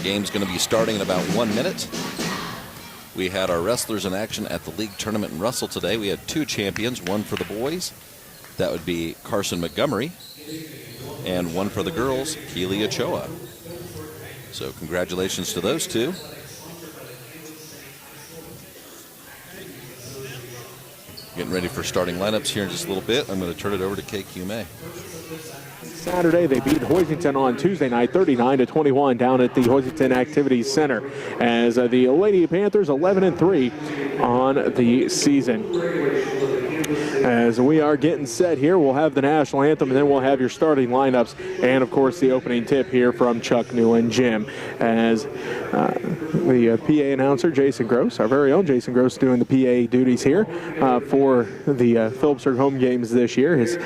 game's going to be starting in about 1 minute. We had our wrestlers in action at the league tournament in Russell today. We had 2 champions, one for the boys. That would be Carson Montgomery. And one for the girls, Keely Ochoa. So congratulations to those 2. Getting ready for starting lineups here in just a little bit. I'm going to turn it over to KQMA. Saturday, they beat Hoisington on Tuesday night, 39-21, down at the Hoisington Activities Center. As the Lady Panthers 11-3 on the season. As we are getting set here, we'll have the national anthem, and then we'll have your starting lineups, and of course the opening tip here from Chuck Newland Gym. As the PA announcer, Jason Gross, our very own Jason Gross, doing the PA duties here for the Phillipsburg home games this year. Is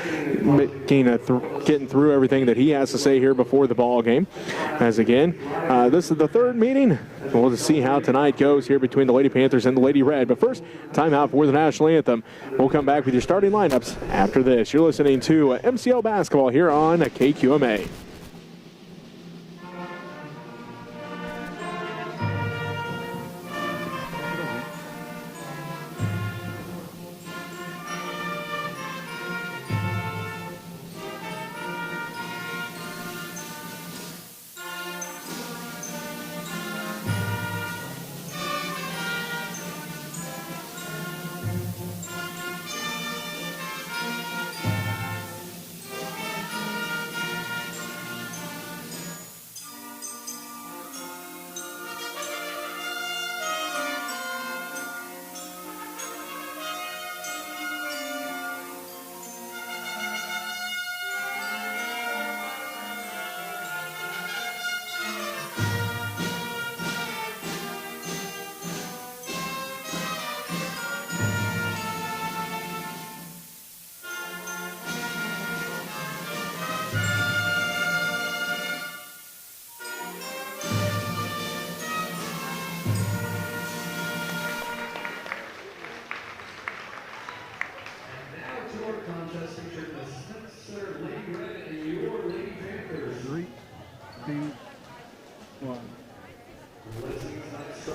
getting through everything that he has to say here before the ball game. As again, this is the 3rd meeting. We'll just see how tonight goes here between the Lady Panthers and the Lady Red. But first, timeout for the national anthem. We'll come back with your starting lineups after this. You're listening to MCL Basketball here on KQMA.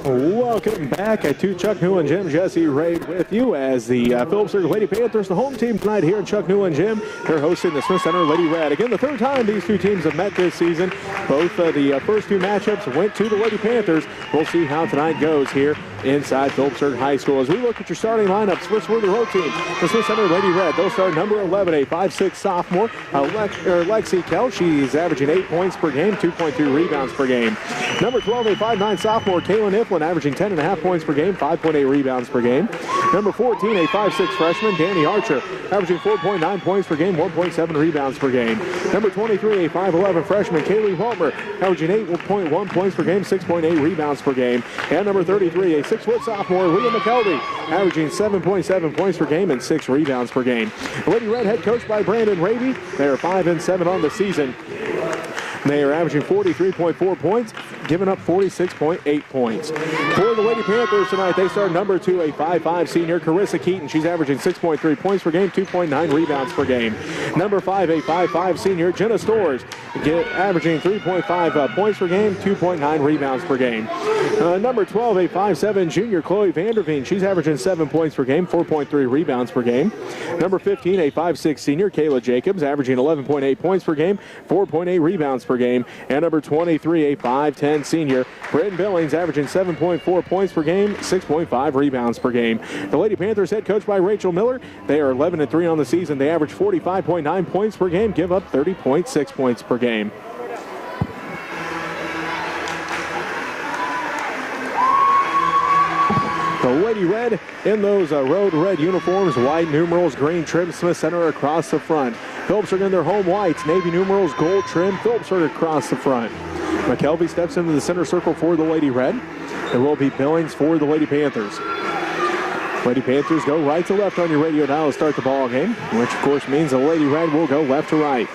Welcome back to Chuck Newland Gym. Jesse Ray with you as the Phillipsburg Lady Panthers, the home team tonight here at Chuck Newland Gym. They're hosting the Smith Center Lady Red. Again, the 3rd time these 2 teams have met this season. Both the first 2 matchups went to the Lady Panthers. We'll see how tonight goes here inside Phillipsburg High School. As we look at your starting lineups, first for the road team, the Smith Center Lady Red. They'll start number 11, a 5'6" sophomore, Lexi Kell. She's averaging 8 points per game, 2.2 rebounds per game. Number 12, a 5'9" sophomore, Kaylin Iflin, averaging 10.5 points per game, 5.8 rebounds per game. Number 14, a 5'6" freshman, Danny Archer, averaging 4.9 points per game, 1.7 rebounds per game. Number 23, a 5'11" freshman, Kaylee Waltmer, averaging 8.1 points per game, 6.8 rebounds per game. And number 33, a 6-foot sophomore, Leah McKelvey, averaging 7.7 points per game and 6 rebounds per game. Lady Red head coached by Brandon Raby. They are 5-7 on the season. They are averaging 43.4 points, giving up 46.8 points. For the Lady Panthers tonight, they start number 2, a 5'5" senior, Carissa Keaton. She's averaging 6.3 points per game, 2.9 rebounds per game. Number 5, a 5'5" senior, Jenna Storrs, averaging 3.5 points per game, 2.9 rebounds per game. Number 12, a 5'7" junior, Chloe Vanderveen. She's averaging 7 points per game, 4.3 rebounds per game. Number 15, a 5'6" senior, Kayla Jacobs, averaging 11.8 points per game, 4.8 rebounds per game. And number 23, a 5'10" senior, Britton Billings, averaging 7.4 points per game, 6.5 rebounds per game. The Lady Panthers head coached by Rachel Miller. They are 11-3 on the season. They average 45.9 points per game, give up 30.6 points per game. The Lady Red in those road red uniforms, white numerals, green trim, Smith Center across the front. Phillipsburg in their home whites, navy numerals, gold trim, Phillipsburg across the front. McKelvey steps into the center circle for the Lady Red. It will be Billings for the Lady Panthers. Lady Panthers go right to left on your radio dial to start the ball game, which of course means the Lady Red will go left to right.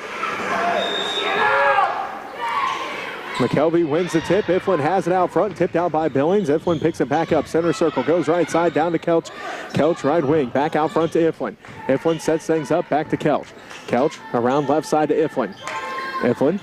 McKelvey wins the tip. Iflin has it out front, tipped out by Billings. Iflin picks it back up, center circle, goes right side, down to Kelch. Kelch right wing, back out front to Iflin. Iflin sets things up, back to Kelch. Kelch around left side to Iflin. Iflin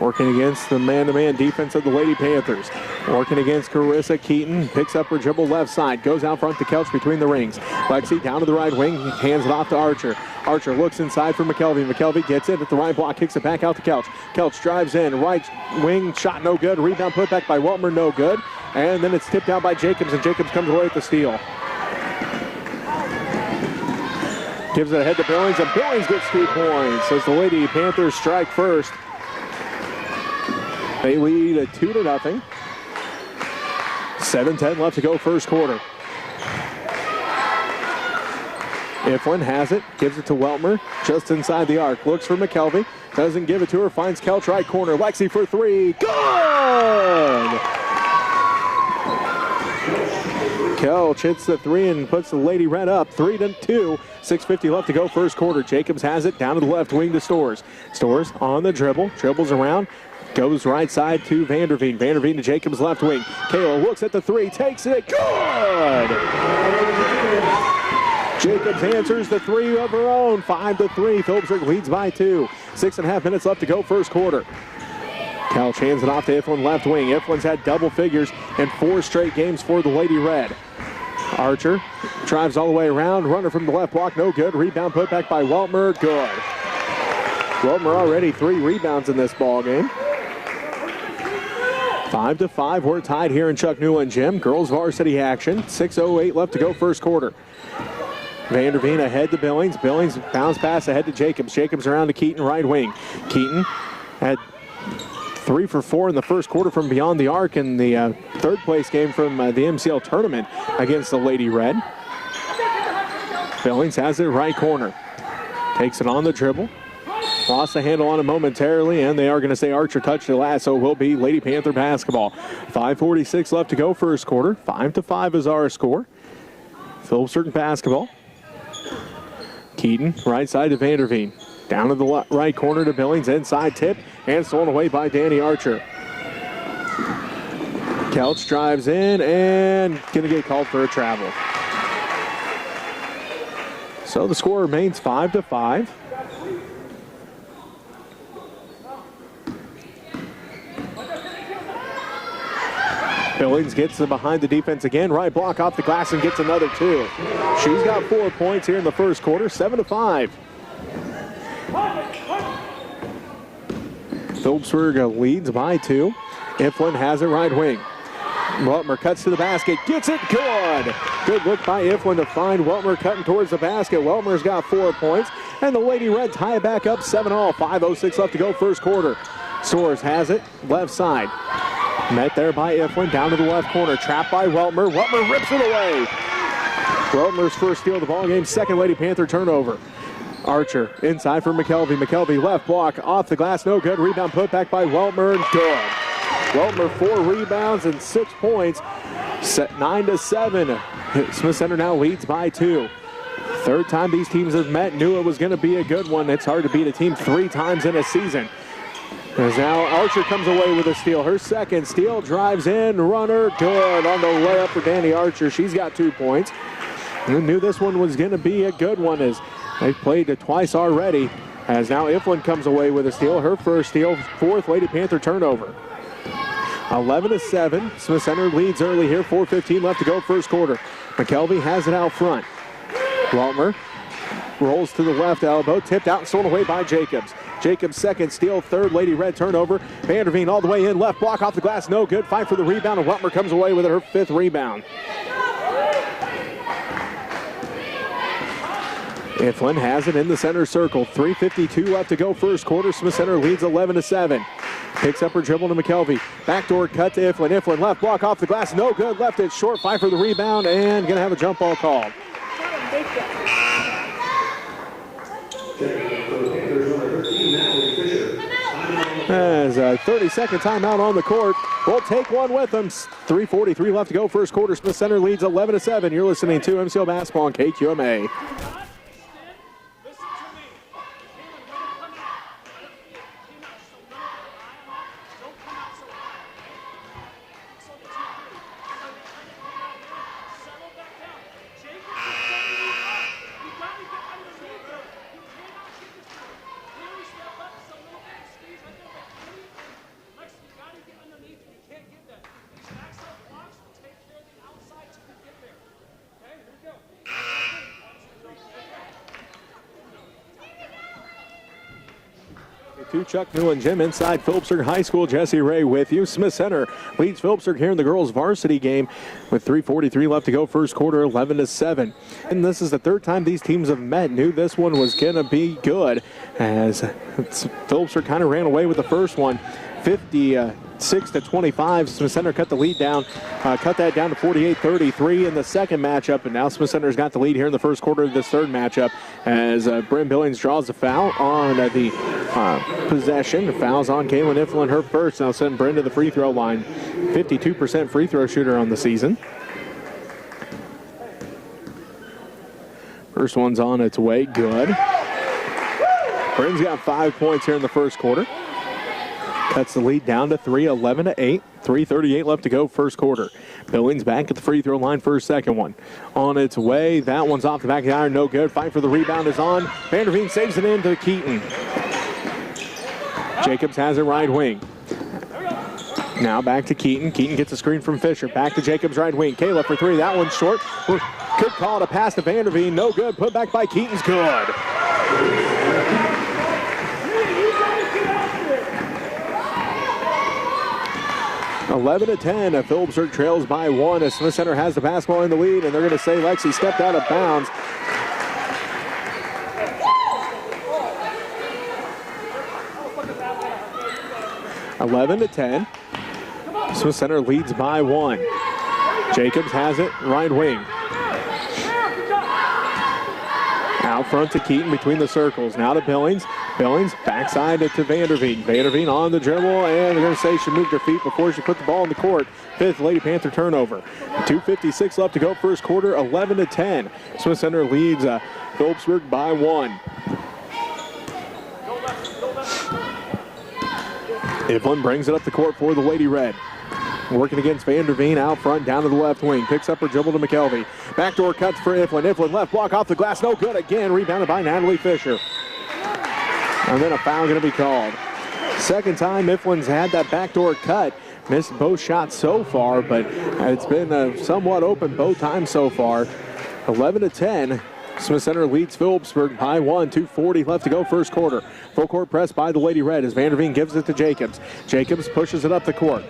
working against the man-to-man defense of the Lady Panthers. Working against Carissa Keaton, picks up her dribble left side, goes out front to Kelch between the rings. Lexi down to the right wing, hands it off to Archer. Archer looks inside for McKelvey. McKelvey gets it at the right block, kicks it back out to Kelch. Kelch drives in, right wing, shot no good. Rebound put back by Weltmer, no good. And then it's tipped out by Jacobs, and Jacobs comes away with the steal. Gives it ahead to Billings, and Billings gets 2 points as the Lady Panthers strike first. They lead at 2-0. 7:10 left to go first quarter. Iflin has it, gives it to Weltmer, just inside the arc. Looks for McKelvey, doesn't give it to her, finds Kelch right corner. Lexi for 3, good! Kelch hits the 3 and puts the Lady Red up 3-2. 6:50 left to go first quarter. Jacobs has it down to the left wing to Stores. Stores on the dribble, dribbles around, goes right side to Vanderveen. Vanderveen to Jacobs left wing. Kayla looks at the 3, takes it, good! Jacobs answers the 3 of her own, 5-3. Phillipsburg leads by 2. 6.5 minutes left to go first quarter. Kelch hands it off to Iflin left wing. Iflin's had double figures in 4 straight games for the Lady Red. Archer drives all the way around. Runner from the left block, no good. Rebound put back by Weltmer, good. Weltmer already 3 rebounds in this ball game. 5-5, we're tied here in Chuck Newland Gym. Girls varsity action. 6:08 left to go first quarter. Vanderveen ahead to Billings. Billings bounce pass ahead to Jacobs. Jacobs around to Keaton, right wing. Keaton had 3 for 4 in the first quarter from beyond the arc in the third place game from the MCL tournament against the Lady Red. Billings has it right corner. Takes it on the dribble. Lost the handle on it momentarily, and they are going to say Archer touched it last, so it will be Lady Panther basketball. 5:46 left to go first quarter. 5-5 is our score. Phillipsburg basketball. Keaton, right side to Vanderveen. Down to the right corner to Billings, inside tip, and stolen away by Danny Archer. Kelch drives in and going to get called for a travel. So the score remains 5-5. Billings gets behind the defense again. Right block off the glass and gets another 2. She's got 4 points here in the first quarter, 7-5. Phillipsburg leads by 2. Iflin has it right wing. Weltmer cuts to the basket, gets it, good! Good look by Iflin to find Weltmer cutting towards the basket. Weltmer's got 4 points, and the Lady Red tie it back up 7-all. 5:06 left to go first quarter. Stores has it, left side. Met there by Iflin, down to the left corner, trapped by Weltmer. Weltmer rips it away. Weltmer's first steal of the ball game, second Lady Panther turnover. Archer inside for McKelvey. McKelvey left block off the glass, no good. Rebound put back by Weltmer, good. Weltmer 4 rebounds and 6 points. Set 9-7. Smith Center now leads by 2. Third time these teams have met. Knew it was going to be a good one. It's hard to beat a team 3 times in a season. As now Archer comes away with a steal. Her second steal, drives in, runner, good on the layup for Danny Archer. She's got 2 points. And knew this one was going to be a good one as they've played it twice already. As now Iflin comes away with a steal. Her first steal, 4th Lady Panther turnover. 11-7. Smith Center leads early here. 4:15 left to go first quarter. McKelvey has it out front. Weltmer rolls to the left elbow, tipped out and stolen away by Jacobs. Jacobs' second steal, 3rd Lady Red turnover. Vanderveen all the way in, left block off the glass, no good. Fight for the rebound, and Weltmer comes away with it, her 5th rebound. Iflin has it in the center circle. 3:52 left to go first quarter. Smith Center leads 11-7. Picks up her dribble to McKelvey. Backdoor cut to Iflin. Iflin left block off the glass, no good. Left it short. Fight for the rebound, and going to have a jump ball called. As a 30-second timeout on the court. We'll take one with them. 3:43 left to go first quarter. Smith Center leads 11-7. You're listening to MCL Basketball on KQMA. to Chuck Newland Gym inside Phillipsburg High School. Jesse Ray with you. Smith Center leads Phillipsburg here in the girls varsity game with 3:43 left to go first quarter, 11-7. And this is the third time these teams have met. Knew this one was going to be good as Phillipsburg kind of ran away with the first one. 56-25. Smith Center cut the lead down, cut that down to 48-33 in the second matchup, and now Smith Center's got the lead here in the first quarter of this third matchup as Bryn Billings draws the foul on the possession. The foul's on Kaylin Iflin, her first. Now send Bryn to the free throw line. 52% free throw shooter on the season. First one's on its way, good. Bryn's got 5 points here in the first quarter. Cuts the lead down to 3, 11-8. 3:38 left to go first quarter. Billings back at the free throw line for a second one. On its way, that one's off the back of the iron, no good. Fight for the rebound is on. Vanderveen saves it in to Keaton. Jacobs has it right wing. Now back to Keaton. Keaton gets a screen from Fisher. Back to Jacobs right wing. Kayla for three. That one's short. Could call it a pass to Vanderveen. No good. Put back by Keaton's good. 11-10. Phillipsburg trails by 1 as Smith Center has the basketball in the lead, and they're going to say Lexi stepped out of bounds. (11-10). Smith Center leads by 1. Jacobs has it right wing. Out front to Keaton between the circles. Now to Billings. Billings backside to Vanderveen. Vanderveen on the dribble, and they're going to say she moved her feet before she put the ball in the court. Fifth Lady Panther turnover. 2:56 left to go first quarter, 11-10. Smith Center leads Phillipsburg by 1. Iflin brings it up the court for the Lady Red. Working against Vanderveen out front, down to the left wing. Picks up her dribble to McKelvey. Backdoor cuts for Iflin. Iflin left block off the glass. No good again. Rebounded by Natalie Fisher. And then a foul going to be called. Second time Iflin's had that backdoor cut. Missed both shots so far, but it's been somewhat open both times so far. 11-10. Smith Center leads Phillipsburg by 1. 2:40 left to go first quarter. Full court press by the Lady Red as Vanderveen gives it to Jacobs. Jacobs pushes it up the court.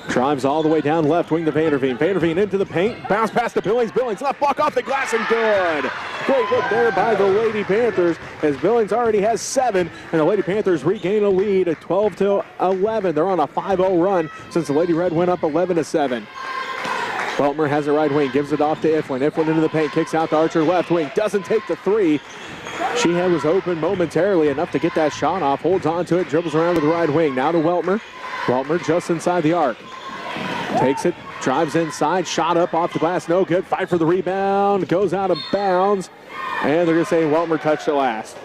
Drives all the way down left wing to Vanderveen. Vanderveen into the paint. Bounce pass to Billings. Billings left block off the glass and good. Great look there by the Lady Panthers as Billings already has 7 and the Lady Panthers regain a lead at 12-11. They're on a 5-0 run since the Lady Red went up 11-7. Weltmer has it right wing. Gives it off to Iflin. Iflin into the paint. Kicks out to Archer left wing. Doesn't take the 3. She was open momentarily enough to get that shot off. Holds on to it. Dribbles around to the right wing. Now to Weltmer. Weltmer just inside the arc. Takes it, drives inside, shot up off the glass, no good. Fight for the rebound, goes out of bounds, and they're going to say Weltmer touched it last.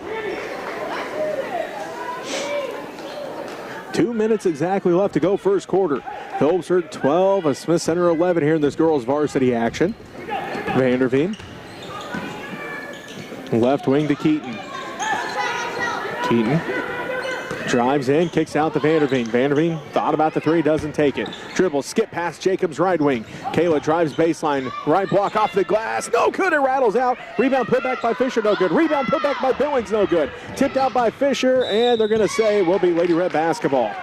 2 minutes exactly left to go first quarter. Phillipsburg 12, Smith Center 11 here in this girls varsity action. Vanderveen. Left wing to Keaton. Keaton. Drives in, kicks out to Vanderveen. Vanderveen thought about the 3, doesn't take it. Dribble, skip past Jacobs right wing. Kayla drives baseline, right block off the glass. No good, it rattles out. Rebound put back by Fisher, no good. Rebound put back by Billings, no good. Tipped out by Fisher, and they're going to say it will be Lady Red basketball.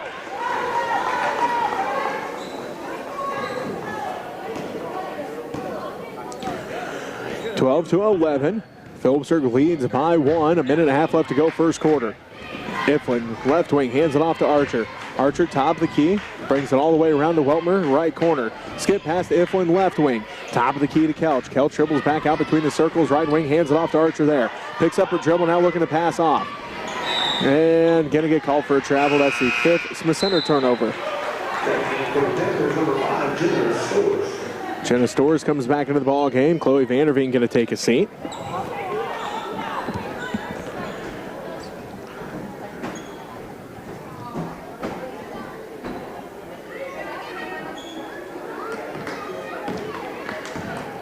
(12-11). Phillipsburg leads by 1. A minute and a half left to go first quarter. Iflin, left wing, hands it off to Archer. Archer, top of the key, brings it all the way around to Weltmer, right corner. Skip past Iflin, left wing. Top of the key to Kelch. Kelch dribbles back out between the circles, right wing, hands it off to Archer there. Picks up her dribble, now looking to pass off. And going to get called for a travel. That's the 5th Smith Center turnover. Jenna Storrs comes back into the ball game. Chloe Vanderveen going to take a seat.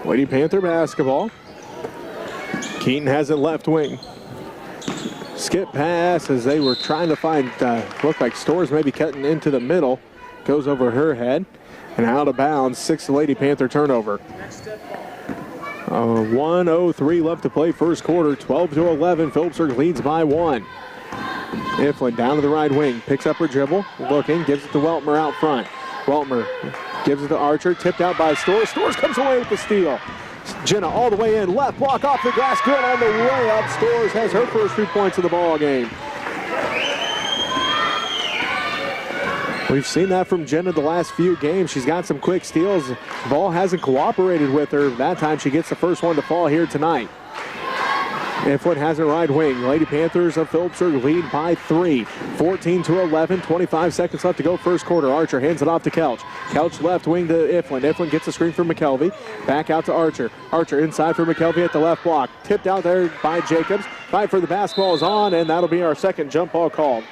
Lady Panther basketball. Keaton has it left wing. Skip pass as they were trying to find, looked like Storrs maybe cutting into the middle. Goes over her head and out of bounds. 6th Lady Panther turnover. 1:03 left to play first quarter. 12-11. Phillipsburg leads by 1. Iflin down to the right wing, picks up her dribble, looking, gives it to Weltmer out front. Weltmer gives it to Archer, tipped out by Stores. Stores comes away with the steal. Jenna all the way in, left block off the glass, good on the way up. Stores has her first 2 points of the ball game. We've seen that from Jenna the last few games. She's got some quick steals. The ball hasn't cooperated with her. That time she gets the first one to fall here tonight. Iflin has it right wing. Lady Panthers of Phillipsburg lead by 3. 14-11, 25 seconds left to go first quarter. Archer hands it off to Kelch. Kelch left wing to Iflin. Iflin gets a screen from McKelvey. Back out to Archer. Archer inside for McKelvey at the left block. Tipped out there by Jacobs. Fight for the basketball is on, and that'll be our second jump ball called.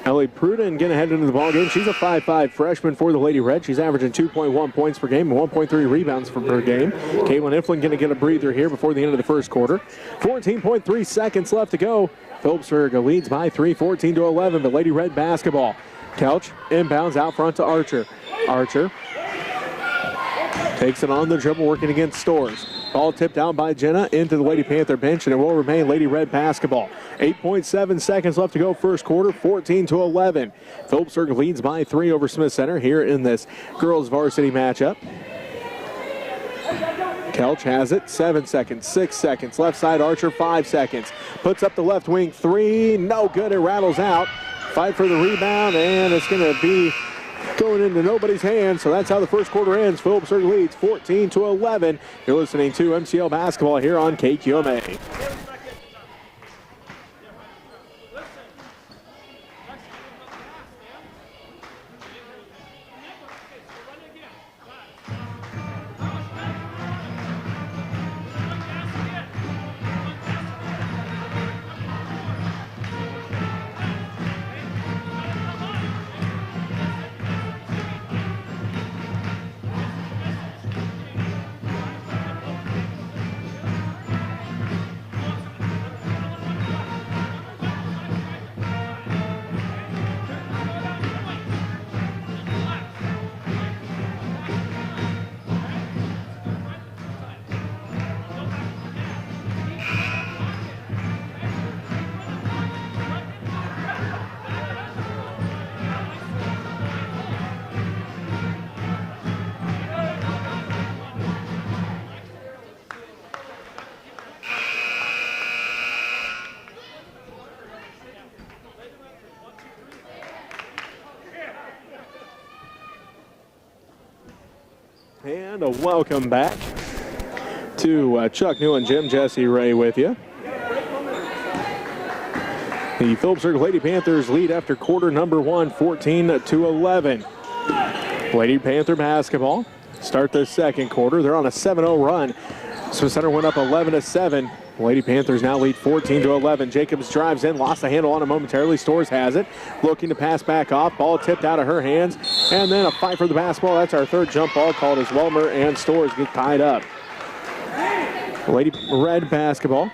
Ellie Pruden getting ahead into the ball game. She's a 5'5 freshman for the Lady Red. She's averaging 2.1 points per game and 1.3 rebounds per game. Caitlin Iflin going to get a breather here before the end of the first quarter. 14.3 seconds left to go. Phillipsburg leads by 3, 14-11. The Lady Red basketball. Couch inbounds out front to Archer. Archer takes it on the dribble, working against Stores. Ball tipped out by Jenna into the Lady Panther bench, and it will remain Lady Red basketball. 8.7 seconds left to go first quarter, 14-11. Phillipsburg leads by 3 over Smith Center here in this girls varsity matchup. Kelch has it, 7 seconds, 6 seconds. Left side Archer, 5 seconds. Puts up the left wing 3, no good, it rattles out. Fight for the rebound, and it's going to be going into nobody's hands, so that's how the first quarter ends. Phillipsburg leads 14-11. You're listening to MCL basketball here on KQMA. And a welcome back to Chuck New and Jim Jesse Ray with you. The Phillipsburg Lady Panthers lead after quarter number 1, 14-11. Lady Panther basketball start the second quarter. They're on a 7-0 run. Smith Center went up 11-7. Lady Panthers now lead 14-11. Jacobs drives in, lost the handle on it momentarily. Stores has it, looking to pass back off. Ball tipped out of her hands, and then a fight for the basketball. That's our third jump ball called as Welmer and Stores get tied up. Lady Red basketball.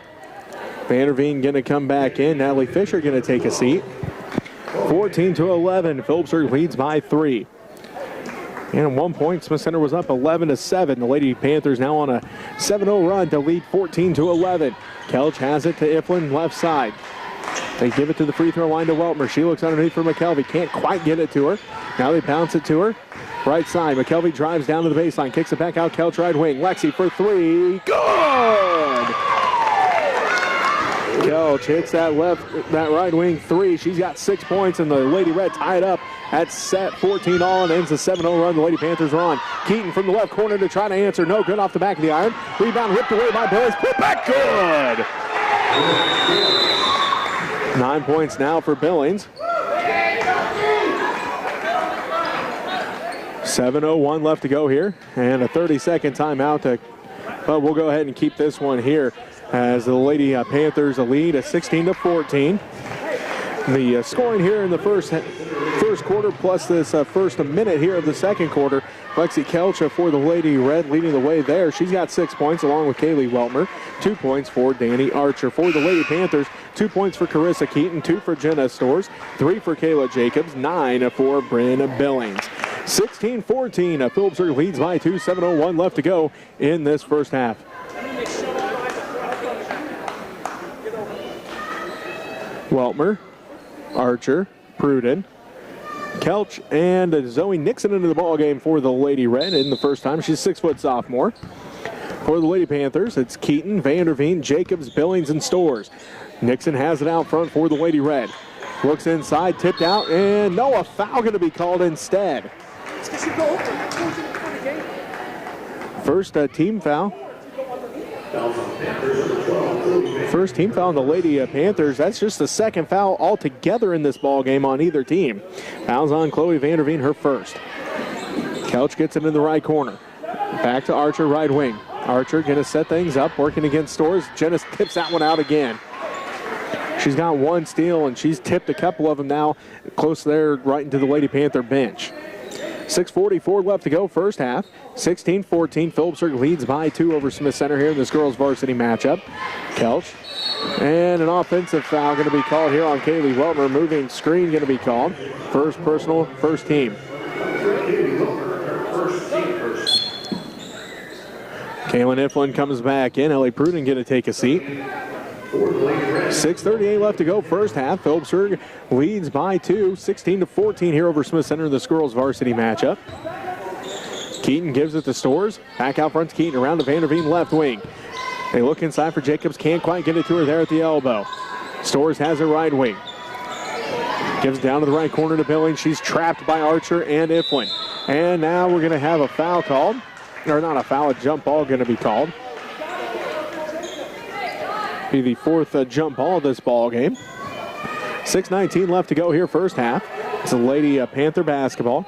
Vanderveen going to come back in. Natalie Fisher going to take a seat. 14-11. Phillipsburg leads by 3. And at 1 point, Smith Center was up 11-7. The Lady Panthers now on a 7-0 run to lead 14-11. Kelch has it to Iflin, left side. They give it to the free throw line to Weltmer. She looks underneath for McKelvey. Can't quite get it to her. Now they bounce it to her. Right side, McKelvey drives down to the baseline. Kicks it back out, Kelch right wing. Lexi for 3. Good! Kelch hits that right wing 3. She's got 6 points, and the Lady Red tied up at set 14 all, and ends the 7-0 run. The Lady Panthers are on. Keaton from the left corner to try to answer. No good, off the back of the iron. Rebound ripped away by Billings. Put back, good! 9 points now for Billings. 7:01 left to go here, and a 30-second timeout. But we'll go ahead and keep this one here as the Lady Panthers lead at 16-14. The scoring here in the first quarter plus this first minute here of the second quarter. Lexi Kelch for the Lady Red leading the way there. She's got 6 points along with Kaylee Weltmer. 2 points for Danny Archer. For the Lady Panthers, 2 points for Carissa Keaton, 2 for Jenna Stores, 3 for Kayla Jacobs, 9 for Bryn Billings. 16-14, Phillipsburg leads by 2, 7:01 left to go in this first half. Weltmer Archer, Pruden, Kelch, and Zoe Nixon into the ball game for the Lady Red in the first time. She's a 6-foot sophomore. For the Lady Panthers, it's Keaton, Vanderveen, Jacobs, Billings, and Stores. Nixon has it out front for the Lady Red. Looks inside, tipped out, and no, a foul going to be called instead. First team foul. First team foul on the Lady Panthers. That's just the second foul altogether in this ball game on either team. Fouls on Chloe Vanderveen, her first. Kelch gets it in the right corner. Back to Archer, right wing. Archer going to set things up, working against Stores. Jenna tips that one out again. She's got one steal, and she's tipped a couple of them now, close there, right into the Lady Panther bench. 6:44 left to go, first half. 16-14, Phillipsburg leads by 2 over Smith Center here in this girls varsity matchup. Kelch, and an offensive foul going to be called here on Kaylee Weltmer. Moving screen going to be called. First personal, first team. Kaylin Iflin comes back in. Ellie Pruden going to take a seat. 6:38 left to go, first half. Phillipsburg leads by 2, 16-14 here over Smith Center in this girls varsity matchup. Keaton gives it to Stores. Back out front to Keaton, around to Vanderveen left wing. They look inside for Jacobs, can't quite get it to her there at the elbow. Stores has it right wing. Gives it down to the right corner to Billings. She's trapped by Archer and Iflin. And now we're going to have a foul called. Or not a foul, a jump ball going to be called. Be the fourth jump ball of this ball game. 6:19 left to go here, first half. It's a Lady Panther basketball.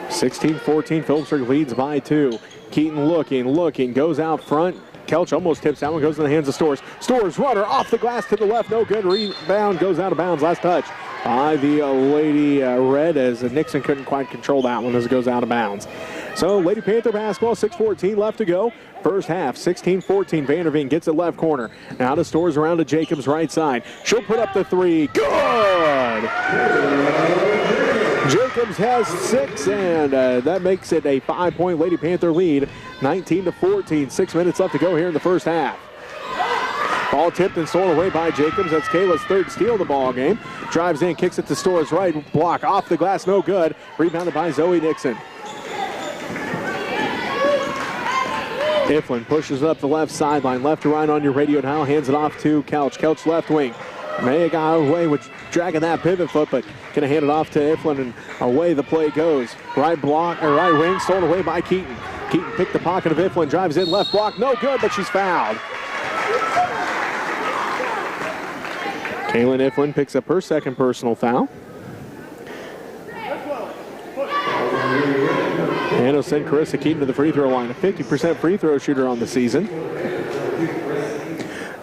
16-14, Phillipsburg leads by 2. Keaton looking, goes out front. Kelch almost tips that one, goes in the hands of Stores. Stores runner off the glass to the left, no good. Rebound goes out of bounds, last touch by the Lady Red, as Nixon couldn't quite control that one as it goes out of bounds. So Lady Panther basketball, 6:14 left to go. First half, 16-14. Vanderveen gets it left corner. Now to Stores, around to Jacobs right side. She'll put up the 3. Good! Jacobs has 6, and that makes it a 5-point Lady Panther lead. 19-14. 6 minutes left to go here in the first half. Ball tipped and stolen away by Jacobs. That's Kayla's third steal of the ball game. Drives in, kicks it to Stores right. Block off the glass, no good. Rebounded by Zoe Nixon. Iflin pushes it up the left sideline, left to right on your radio now, hands it off to Kelch. Kelch left wing. May got away with dragging that pivot foot, but gonna hand it off to Iflin, and away the play goes. Right block, or right wing, stolen away by Keaton. Keaton picked the pocket of Iflin, drives in, left block, no good, but she's fouled. Kaylin Iflin picks up her second personal foul. And it'll send Carissa Keaton to the free throw line, a 50% free throw shooter on the season.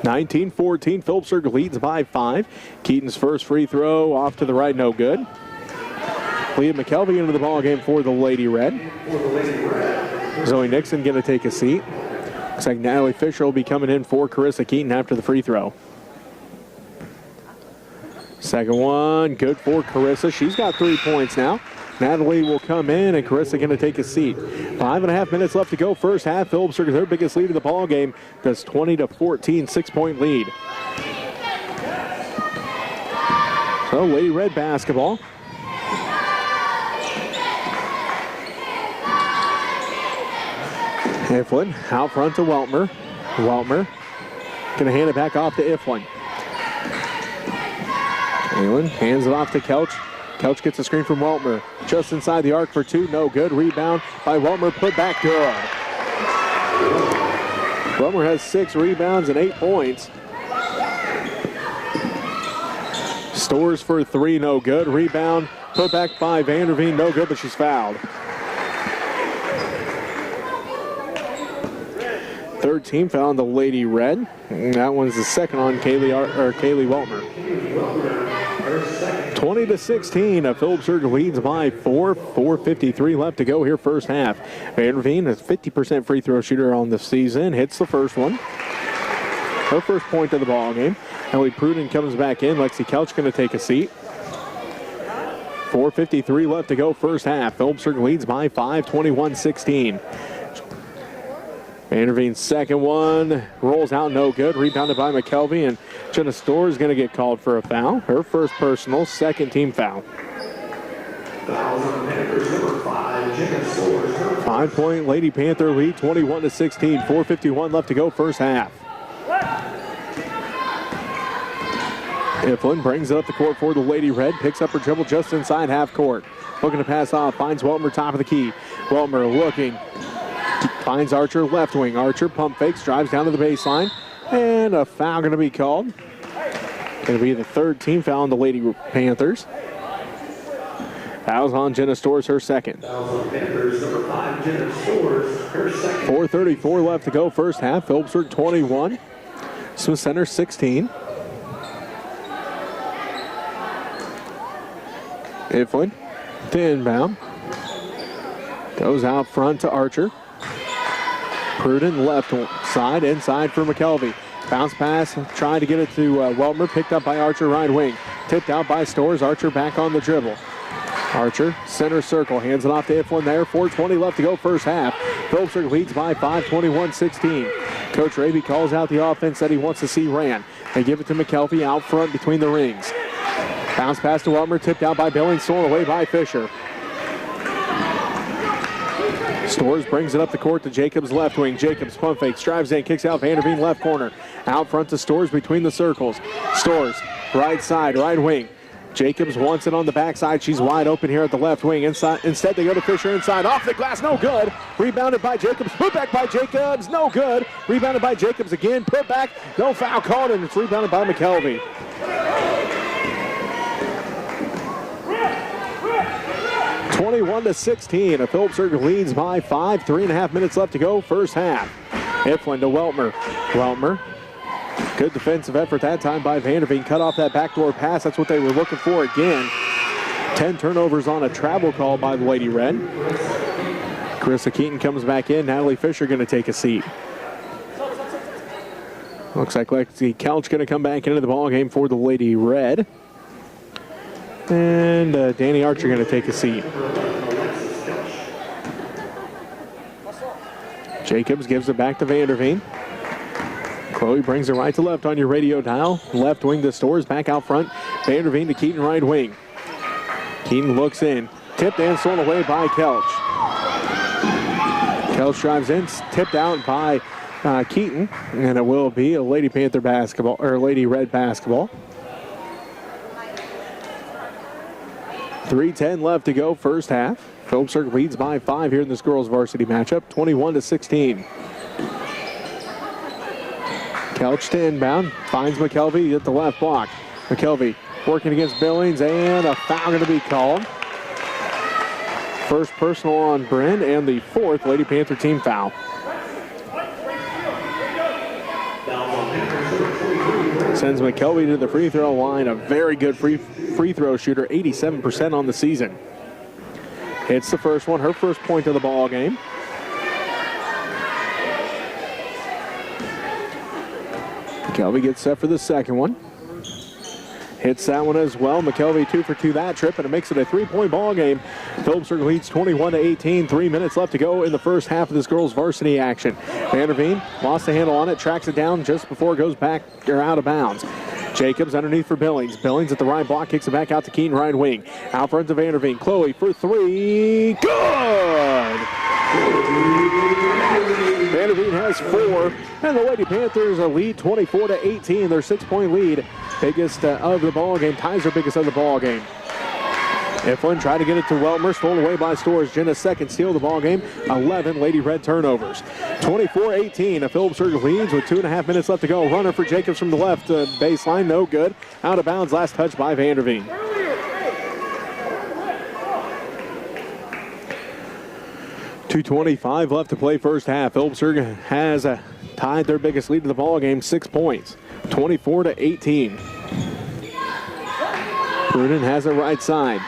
19-14, Phillipsburg leads by 5. Keaton's first free throw off to the right, no good. Leah McKelvey into the ball game for the Lady Red. Zoe Nixon going to take a seat. Looks like Natalie Fisher will be coming in for Carissa Keaton after the free throw. Second one, good for Carissa. She's got 3 points now. Natalie will come in, and Carissa going to take a seat. 5.5 minutes left to go, first half. Phillipsburg is their biggest lead of the ball game. That's 20-14, 6-point lead. So Lady Red basketball. Iflin out front to Weltmer. Weltmer going to hand it back off to Iflin. Kaylin hands it off to Kelch. Kelch gets a screen from Weltmer. Just inside the arc for 2. No good. Rebound by Weltmer. Put back good. Weltmer has 6 rebounds and 8 points. Stores for 3. No good. Rebound. Put back by Vanderveen. No good, but she's fouled. Third team foul on the Lady Red. And that one's the second on Kaylee Weltmer. 20-16, Phillipsburg leads by 4. 4:53 left to go here, first half. Vanderveen, a 50% free throw shooter on the season, hits the first one. Her first point of the ball game. Ellie Pruden comes back in. Lexi Kelch going to take a seat. 4:53 left to go, first half. Phillipsburg leads by 5, 21-16. Vanderveen's second one rolls out, no good. Rebounded by McKelvey, and Jenna Storr is going to get called for a foul. Her first personal, second team foul. 5-point Lady Panther lead, 21-16. 4:51 left to go, first half. Iflin brings it up the court for the Lady Red. Picks up her dribble just inside half court. Looking to pass off. Finds Weltmer top of the key. Weltmer looking. Finds Archer left wing. Archer pump fakes. Drives down to the baseline. And a foul going to be called. Going to be the third team foul on the Lady Panthers. Fouls on Jenna Storrs, her second. 4:34 left to go, first half. Phillipsburg 21. Smith Center 16. Iflin, to inbound. Goes out front to Archer. Pruden left side, inside for McKelvey. Bounce pass, trying to get it to Weltmer. Picked up by Archer, right wing. Tipped out by Storrs. Archer back on the dribble. Archer, center circle, hands it off to Iflin there. 4:20 left to go, first half. Phillipsburg leads by 5, 21-16. Coach Raby calls out the offense that he wants to see ran. They give it to McKelvey out front between the rings. Bounce pass to Weltmer, tipped out by Billings, stolen away by Fisher. Storrs brings it up the court to Jacobs left wing. Jacobs pump fakes, drives in, kicks out Vanderveen left corner. Out front to Storrs between the circles. Storrs, right side, right wing. Jacobs wants it on the backside. She's wide open here at the left wing. Inside, instead, they go to Fisher inside. Off the glass, no good. Rebounded by Jacobs. Put back by Jacobs, no good. Rebounded by Jacobs again. Put back, no foul called, and it's rebounded by McKelvey. (21-16). Phillipsburg leads by 5. 3.5 minutes left to go, first half. Iflin to Weltmer. Weltmer. Good defensive effort that time by Vanderveen. Cut off that backdoor pass. That's what they were looking for again. 10 turnovers on a travel call by the Lady Red. Carissa Keaton comes back in. Natalie Fisher going to take a seat. Looks like Lexi Couch going to come back into the ball game for the Lady Red. And Danny Archer going to take a seat. Jacobs gives it back to Vanderveen. Chloe brings it right to left on your radio dial. Left wing to Storrs, back out front. Vanderveen to Keaton, right wing. Keaton looks in. Tipped and stolen away by Kelch. Kelch drives in, tipped out by Keaton. And it will be a Lady Panther basketball, or Lady Red basketball. 3:10 left to go, first half. Phillipsburg leads by 5 here in this girls varsity matchup, 21-16. Couch to inbound, finds McKelvey at the left block. McKelvey working against Billings, and a foul going to be called. First personal on Bryn, and the fourth Lady Panther team foul. Sends McKelvey to the free throw line, a very good free throw shooter, 87% on the season. Hits the first one, her first point of the ball game. McKelvey gets set for the second one. Hits that one as well. McKelvey 2 for 2 that trip, and it makes it a 3-point ball game. Phillipsburg leads 21-18. 3 minutes left to go in the first half of this girls' varsity action. Vanderveen lost the handle on it, tracks it down just before it goes back or out of bounds. Jacobs underneath for Billings. Billings at the right block, kicks it back out to Keaton, right wing. Out front to Vanderveen. Chloe for 3. Good! Vanderveen has 4, and the Lady Panthers are lead 24-18. Their 6-point lead, biggest of the ball game, ties their biggest of the ball game. Iflin tried to get it to Weltmer, stolen away by Storrs. Jenna's second steal of the ball game. 11 Lady Red turnovers. 24-18. Phillipsburg leads with 2.5 minutes left to go. Runner for Jacobs from the left baseline, no good. Out of bounds, last touch by Vanderveen. .225 left to play first half. Phillipsburg has tied their biggest lead of the ball game, 6 points, 24-18. Pruden has it right side.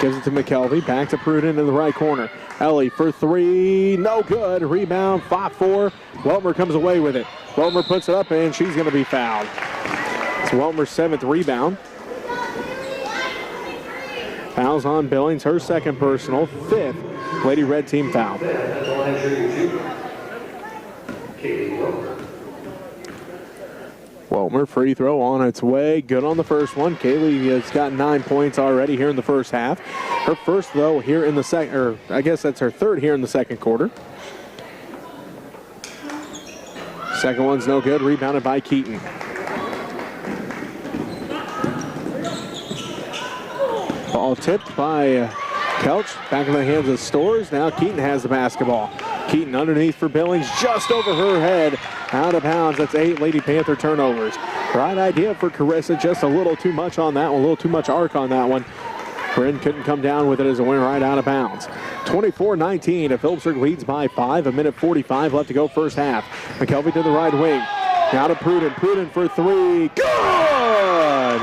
Gives it to McKelvey. Back to Pruden in the right corner. Ellie for 3. No good. Rebound. 5-4. Weltmer comes away with it. Weltmer puts it up, and she's going to be fouled. It's Weltmer's 7th rebound. Fouls on Billings. Her second personal. 5th Lady Red team foul. Weltmer free throw on its way. Good on the first one. Kaylee has got 9 points already here in the first half. Her first, though, here in the second, or I guess that's her third here in the second quarter. Second one's no good. Rebounded by Keaton. Ball tipped by Kelch. Back in the hands of Storrs. Now Keaton has the basketball. Keaton underneath for Billings, just over her head. Out of bounds. That's 8 Lady Panther turnovers. Right idea for Carissa. Just a little too much on that one. A little too much arc on that one. Bryn couldn't come down with it as it went right out of bounds. 24-19. Phillipsburg leads by 5. 1:45 left to go first half. McKelvey to the right wing. Now to Pruden. Pruden for 3. Good!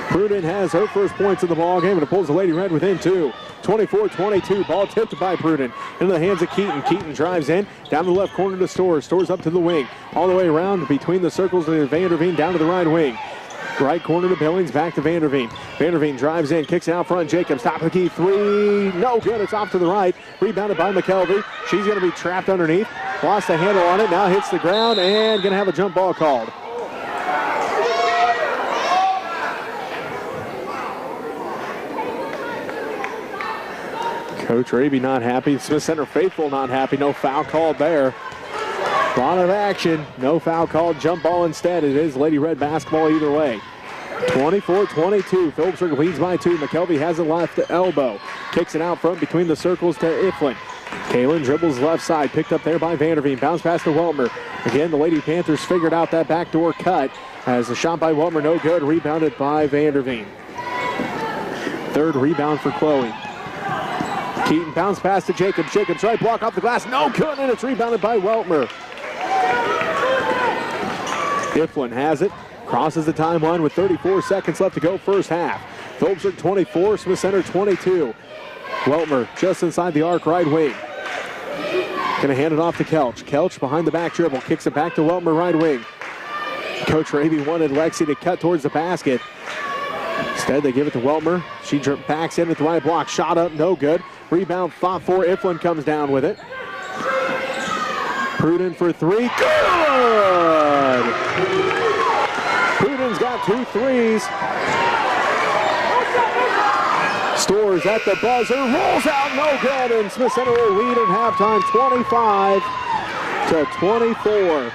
Pruden has her first points in the ball game, and it pulls the Lady Red within 2. 24-22. Ball tipped by Pruden into the hands of Keaton. Keaton drives in down to the left corner to Storrs. Storrs up to the wing, all the way around between the circles to Vanderveen down to the right wing. Right corner to Billings, back to Vanderveen. Vanderveen drives in, kicks it out front. Jacobs, top of the key, 3. No good. It's off to the right. Rebounded by McKelvey. She's going to be trapped underneath. Lost the handle on it. Now hits the ground and going to have a jump ball called. Coach Raby not happy. Smith Center faithful not happy. No foul called there. A lot of action. No foul called. Jump ball instead. It is Lady Red basketball either way. 24-22. Phillipsburg leads by 2. McKelvey has it left elbow. Kicks it out front between the circles to Iflin. Kaylin dribbles left side. Picked up there by Vanderveen. Bounce pass to Weltmer. Again, the Lady Panthers figured out that backdoor cut as the shot by Weltmer no good. Rebounded by Vanderveen. Third rebound for Chloe. Keaton bounce pass to Jacobs. Jacobs right block off the glass. No good, and it's rebounded by Weltmer. Iflin has it. Crosses the timeline with 34 seconds left to go first half. Phillipsburg 24, Smith Center 22. Weltmer just inside the arc right wing. Gonna hand it off to Kelch. Kelch behind the back dribble. Kicks it back to Weltmer right wing. Coach Raby wanted Lexi to cut towards the basket. Instead, they give it to Weltmer. She backs in with the right block. Shot up, no good. Rebound fought for. Iflin comes down with it. Pruden for 3. Good! Pruden's got 2 threes. Storrs at the buzzer. Rolls out, no good. And Smith Center will lead at halftime 25-24.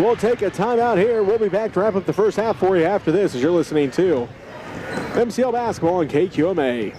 We'll take a timeout here. We'll be back to wrap up the first half for you after this as you're listening to MCL Basketball on KQMA.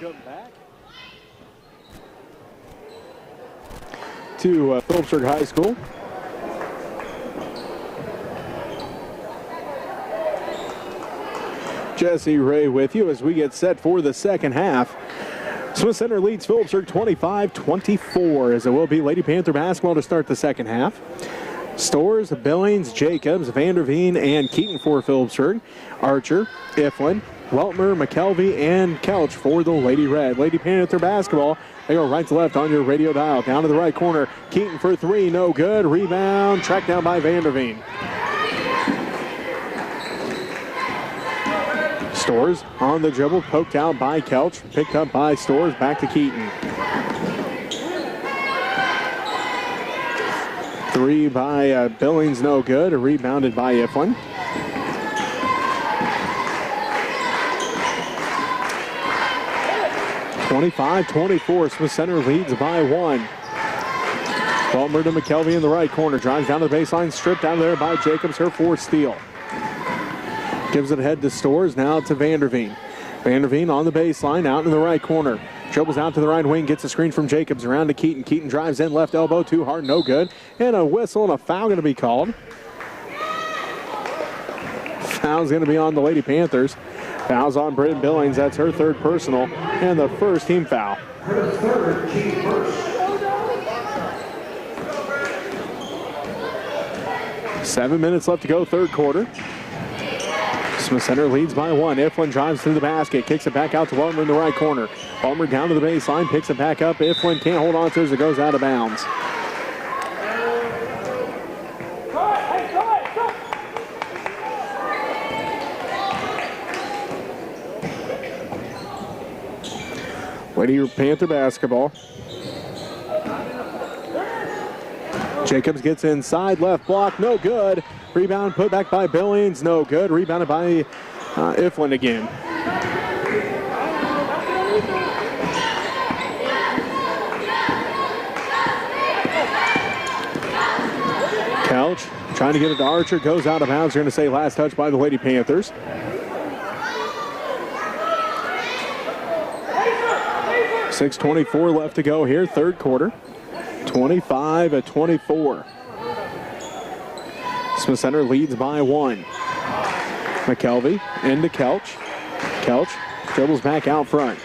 Welcome back to Phillipsburg High School. Jesse Ray with you as we get set for the second half. Smith Center leads Phillipsburg 25-24 as it will be Lady Panther basketball to start the second half. Stores, Billings, Jacobs, Vanderveen, and Keaton for Phillipsburg. Archer, Iflin, Weltmer, McKelvey, and Couch for the Lady Red. Lady Panther basketball. They go right to left on your radio dial. Down to the right corner. Keaton for three. No good. Rebound. Tracked down by Vanderveen. Stores on the dribble. Poked out by Couch. Picked up by Stores. Back to Keaton. Three by Billings. No good. Rebounded by Iflin. 25-24, Smith Center leads by one. Weltmer to McKelvey in the right corner. Drives down the baseline, stripped out of there by Jacobs, her fourth steal. Gives it ahead to Stores, now to Vanderveen. Vanderveen on the baseline, out in the right corner. Dribbles out to the right wing, gets a screen from Jacobs, around to Keaton. Keaton drives in, left elbow, too hard, no good. And a whistle and a foul going to be called. Foul's going to be on the Lady Panthers. Foul's on Britton Billings. That's her third personal and the first team foul. Her third team first. 7 minutes left to go, third quarter. Smith Center leads by one. Iflin drives to the basket, kicks it back out to Weltmer in the right corner. Weltmer down to the baseline, picks it back up. Iflin can't hold on to it as it goes out of bounds. Lady Panther basketball. Jacobs gets inside, left block, no good. Rebound put back by Billings, no good. Rebounded by Iflin again. Couch trying to get it to Archer, goes out of bounds. You're going to say last touch by the Lady Panthers. 6:24 left to go here, third quarter. 25-24. Smith Center leads by one. McKelvey into Kelch. Kelch dribbles back out front.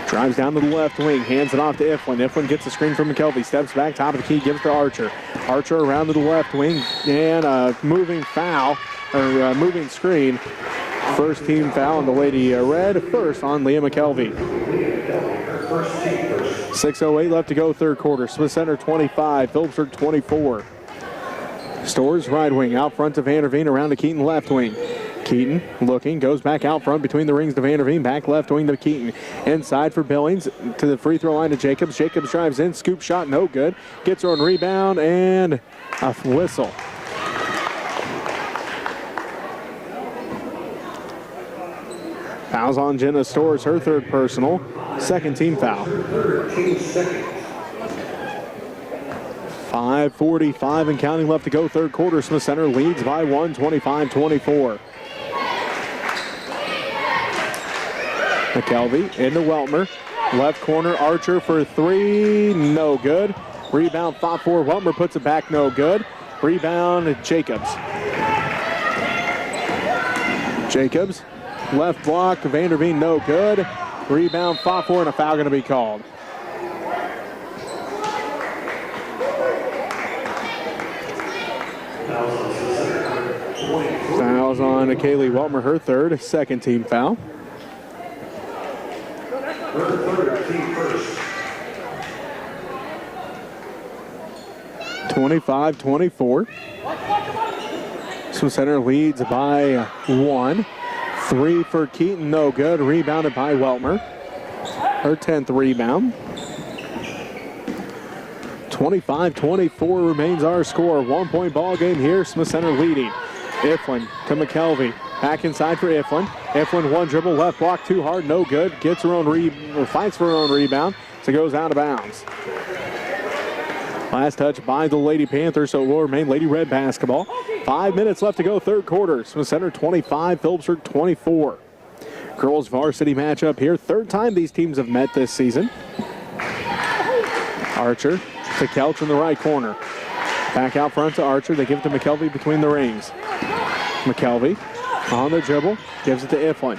Drives down to the left wing, hands it off to Iflin. Iflin gets the screen from McKelvey, steps back, top of the key, gives to Archer. Archer around to the left wing, and a moving foul, or moving screen. First team foul on the Lady Red, first on Leah McKelvey. 6:08 left to go, third quarter. Smith Center 25, Phillipsburg 24. Stores right wing, out front to Vanderveen, around to Keaton left wing. Keaton looking, goes back out front between the rings to Vanderveen, back left wing to Keaton. Inside for Billings, to the free throw line to Jacobs. Jacobs drives in, scoop shot, no good. Gets her on rebound, and a whistle. Fouls on Jenna Stores, her third personal. Second team foul. 5:45 and counting left to go, third quarter. Smith Center leads by one, 25-24. McKelvey into Weltmer. Left corner, Archer for three, no good. Rebound fought for, Weltmer puts it back, no good. Rebound, Jacobs. Jacobs, left block, Vanderveen, no good. Rebound, fought for, and a foul going to be called. Fouls on Kaylee Weltmer, her third, second team foul. 25-24. Smith Center leads by 1. 3 for Keaton, no good. Rebounded by Weltmer. Her 10th rebound. 25-24 remains our score. 1-point ball game here. Smith Center leading. Iflin to McKelvey. Back inside for Iflin. Iflin one dribble, left block, too hard, no good. Gets her own fights for her own rebound. So goes out of bounds. Last touch by the Lady Panthers, so it will remain Lady Red basketball. 5 minutes left to go, third quarter. Smith Center 25, Phillipsburg 24. Girls varsity matchup here. Third time these teams have met this season. Archer to Kelch in the right corner. Back out front to Archer. They give it to McKelvey between the rings. McKelvey on the dribble, gives it to Iflin.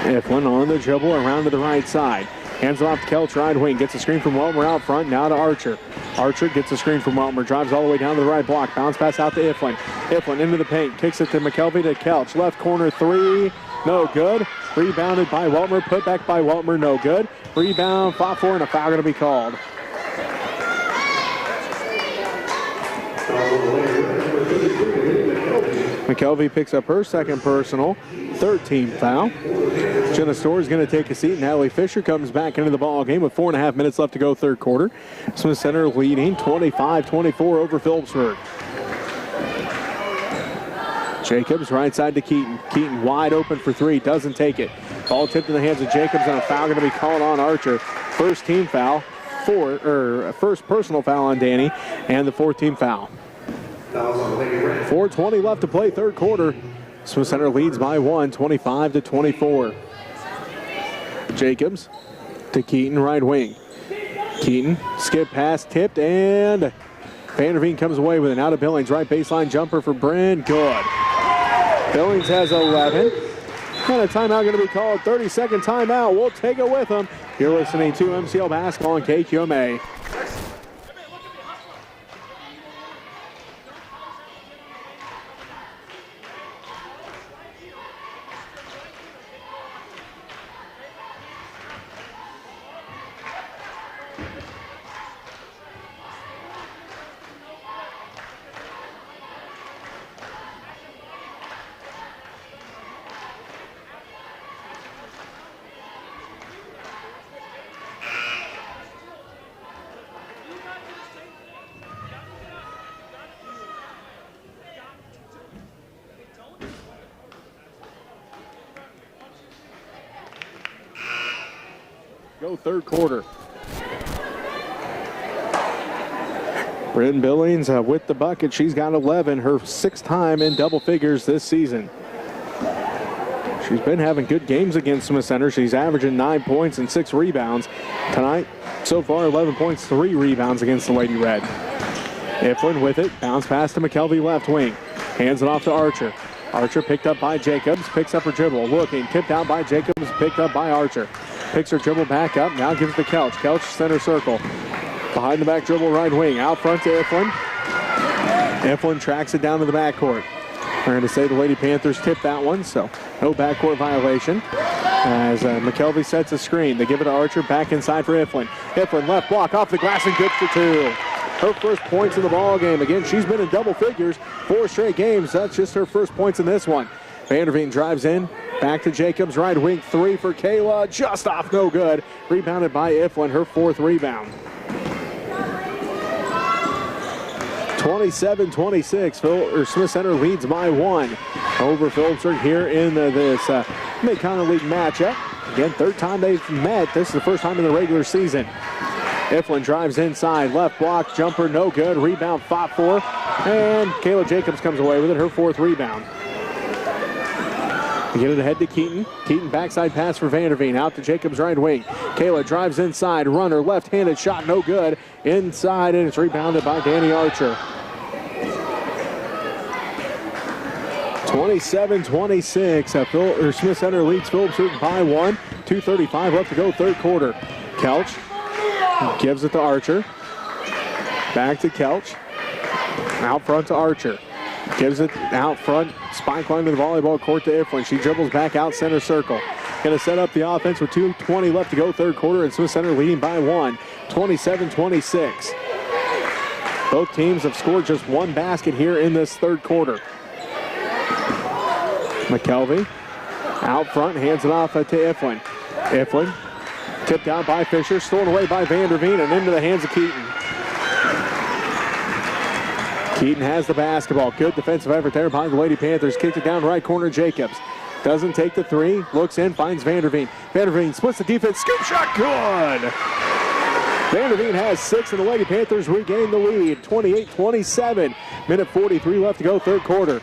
Iflin on the dribble around to the right side. Hands it off to Kelch, right wing. Gets a screen from Weltmer out front. Now to Archer. Archer gets a screen from Weltmer. Drives all the way down to the right block. Bounce pass out to Iflin. Iflin into the paint. Kicks it to McKelvey to Kelch. Left corner three. No good. Rebounded by Weltmer. Put back by Weltmer. No good. Rebound. Fought for and a foul going to be called. McKelvey picks up her second personal, third team foul. Jenna Storr is going to take a seat. Natalie Fisher comes back into the ball game with 4.5 minutes left to go, third quarter. Smith Center leading 25-24 over Phillipsburg. Jacobs right side to Keaton. Keaton wide open for three, doesn't take it. Ball tipped in the hands of Jacobs and a foul going to be called on Archer. First team foul, first personal foul on Danny, and the fourth team foul. 4:20 left to play, third quarter. Smith Center leads by 1, 25-24. Jacobs to Keaton, right wing. Keaton, skip pass, tipped, and Vanderveen comes away with an out of Billings. Right baseline jumper for Bryn, good. Billings has 11. And a timeout going to be called, 30-second timeout. We'll take it with them. You're listening to MCL Basketball on KQMA. Go third quarter. Bryn Billings with the bucket. She's got 11, her sixth time in double figures this season. She's been having good games against Smith Center. She's averaging 9 points and 6 rebounds. Tonight, so far, 11 points, 3 rebounds against the Lady Red. Iflin with it. Bounce pass to McKelvey, left wing. Hands it off to Archer. Archer picked up by Jacobs. Picks up her dribble. Looking. Tipped out by Jacobs. Picked up by Archer. Picks her dribble back up. Now gives it to Kelch. Kelch center circle. Behind the back dribble, right wing. Out front to Iflin. Iflin tracks it down to the backcourt. We're going to say the Lady Panthers tipped that one, so no backcourt violation. As McKelvey sets a screen. They give it to Archer. Back inside for Iflin. Iflin left block off the glass and good for 2. Her first points in the ball game. Again, she's been in double figures 4 straight games. That's just her first points in this one. Vanderveen drives in. Back to Jacobs, right wing, 3 for Kayla. Just off, no good. Rebounded by Iflin, her 4th rebound. 27-26, Smith Center leads by 1 over Phillipsburg here in this Mid-Continent League matchup. Again, third time they've met. This is the first time in the regular season. Iflin drives inside, left block, jumper, no good. Rebound, fought for, and Kayla Jacobs comes away with it, her 4th rebound. Get it ahead to Keaton. Keaton backside pass for Vanderveen. Out to Jacobs right wing. Kayla drives inside. Runner left-handed shot. No good. Inside, and it's rebounded by Danny Archer. 27-26. Smith Center leads Phillipsburg by 1. 2:35 left to go, third quarter. Kelch gives it to Archer. Back to Kelch. Out front to Archer. Gives it out front. Spike line to the volleyball court to Iflin. She dribbles back out center circle. Going to set up the offense with 2:20 left to go, third quarter, and Smith Center leading by 1. 27-26. Both teams have scored just one basket here in this third quarter. McKelvey out front, hands it off to Iflin. Iflin tipped out by Fisher, stolen away by Vanderveen, and into the hands of Keaton. Keaton has the basketball. Good defensive effort there behind the Lady Panthers. Kicked it down right corner, Jacobs. Doesn't take the three, looks in, finds Vanderveen. Vanderveen splits the defense, scoop shot, good! Vanderveen has 6, and the Lady Panthers regain the lead, 28-27. Minute 43 left to go, third quarter.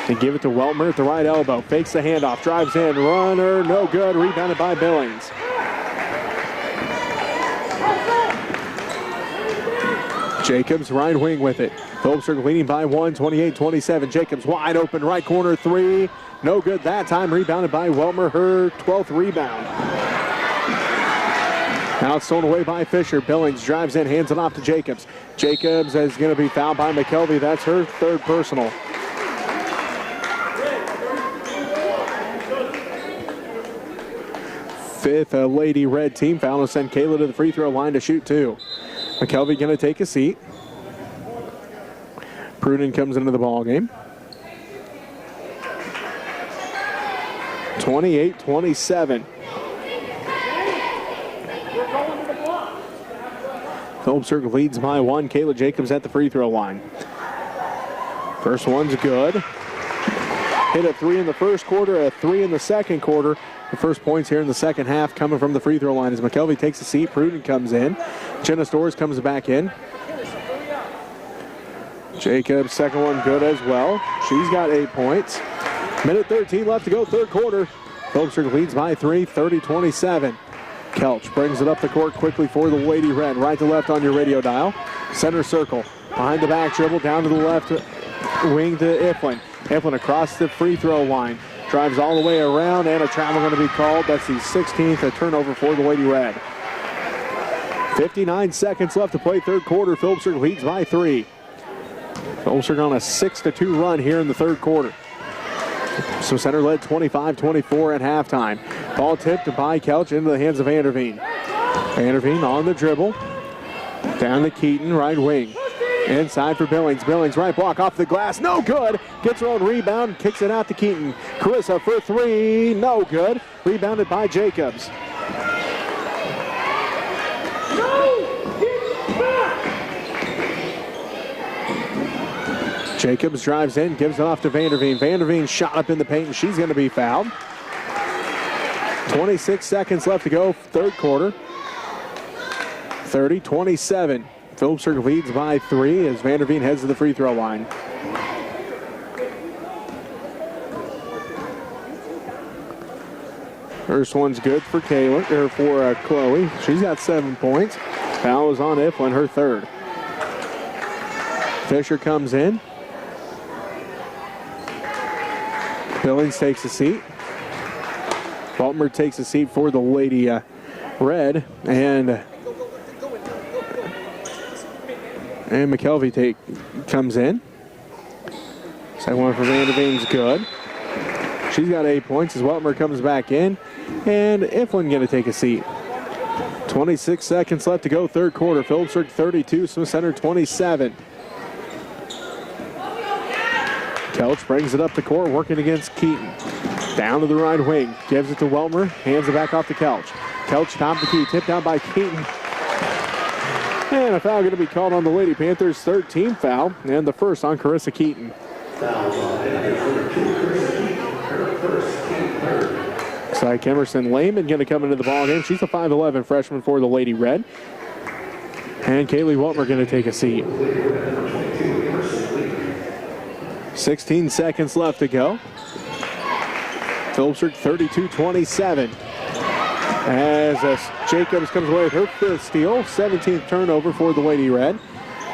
They give it to Weltmer at the right elbow. Fakes the handoff, drives in, runner, no good, rebounded by Billings. Jacobs, right wing with it. Phillipsburg leading by 1, 28-27. Jacobs wide open, right corner, three. No good that time, rebounded by Weltmer, her 12th rebound. Now it's stolen away by Fisher. Billings drives in, hands it off to Jacobs. Jacobs is going to be fouled by McKelvey. That's her third personal. Fifth Lady Red team foul will send Kayla to the free throw line to shoot 2. McKelvey going to take a seat. Pruden comes into the ball game. 28-27. Phillipsburg leads by 1. Kayla Jacobs at the free throw line. First one's good. Hit a 3 in the first quarter, a 3 in the second quarter. The first points here in the second half coming from the free throw line as McKelvey takes a seat. Pruden comes in. Jenna Storrs comes back in. Jacobs, second one good as well. She's got 8 points. Minute 13 left to go, third quarter. Phillipsburg leads by 3, 30-27. Kelch brings it up the court quickly for the Lady Red. Right to left on your radio dial. Center circle. Behind the back dribble, down to the left wing to Iflin. Iflin across the free throw line. Drives all the way around, and a travel going to be called. That's the 16th turnover for the Lady Red. 59 seconds left to play third quarter. Phillipsburg leads by 3. Phillipsburg on a 6-2 run here in the third quarter. So Center led 25-24 at halftime. Ball tipped by Kelch into the hands of Vanderveen. Vanderveen on the dribble. Down to Keaton, right wing. Inside for Billings. Billings right block off the glass. No good. Gets her own rebound. Kicks it out to Keaton. Carissa for 3. No good. Rebounded by Jacobs. Jacobs drives in. Gives it off to Vanderveen. Vanderveen shot up in the paint, and she's going to be fouled. 26 seconds left to go. Third quarter. 30-27. Phillipsburg leads by 3 as Vanderveen heads to the free throw line. First one's good for Kayla, or for Chloe. She's got 7 points. Foul is on Iflin, her third. Fisher comes in. Billings takes a seat. Baltimore takes a seat for the Lady Red, and McKelvey comes in. Second one for Vanderveen's good. She's got 8 points as Weltmer comes back in. And Iflin going to take a seat. 26 seconds left to go, third quarter. Phillipsburg 32, Smith Center 27. Kelch brings it up the court, working against Keaton. Down to the right wing. Gives it to Weltmer. Hands it back off to Kelch. Kelch top the key. Tipped down by Keaton. And a foul going to be called on the Lady Panthers. Third team foul, and the first on Carissa Keaton. Looks like Emerson Lehman going to come into the ballgame. She's a 5'11 freshman for the Lady Red. And Kaylee Weltmer going to take a seat. 16 seconds left to go. Phillipsburg 32-27. As Jacobs comes away with her fifth steal. 17th turnover for the Lady Red.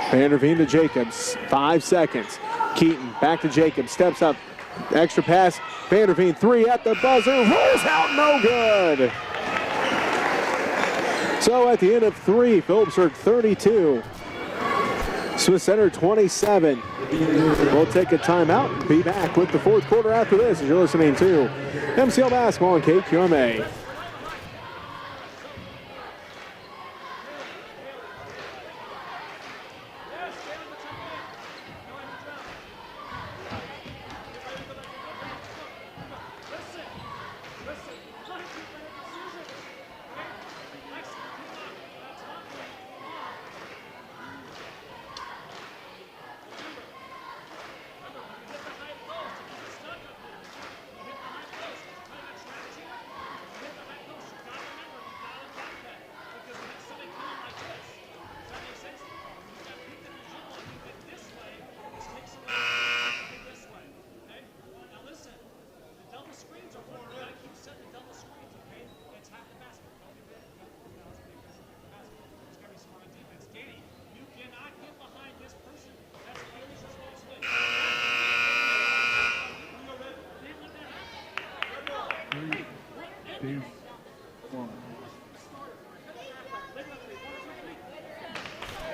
Vanderveen to Jacobs. 5 seconds. Keaton back to Jacob, steps up, extra pass, Vanderveen, three at the buzzer, rolls out, no good. So at the end of three, Phillipsburg 32, Swiss Center 27. We'll take a timeout and be back with the fourth quarter after this as you're listening to MCL Basketball on KQMA.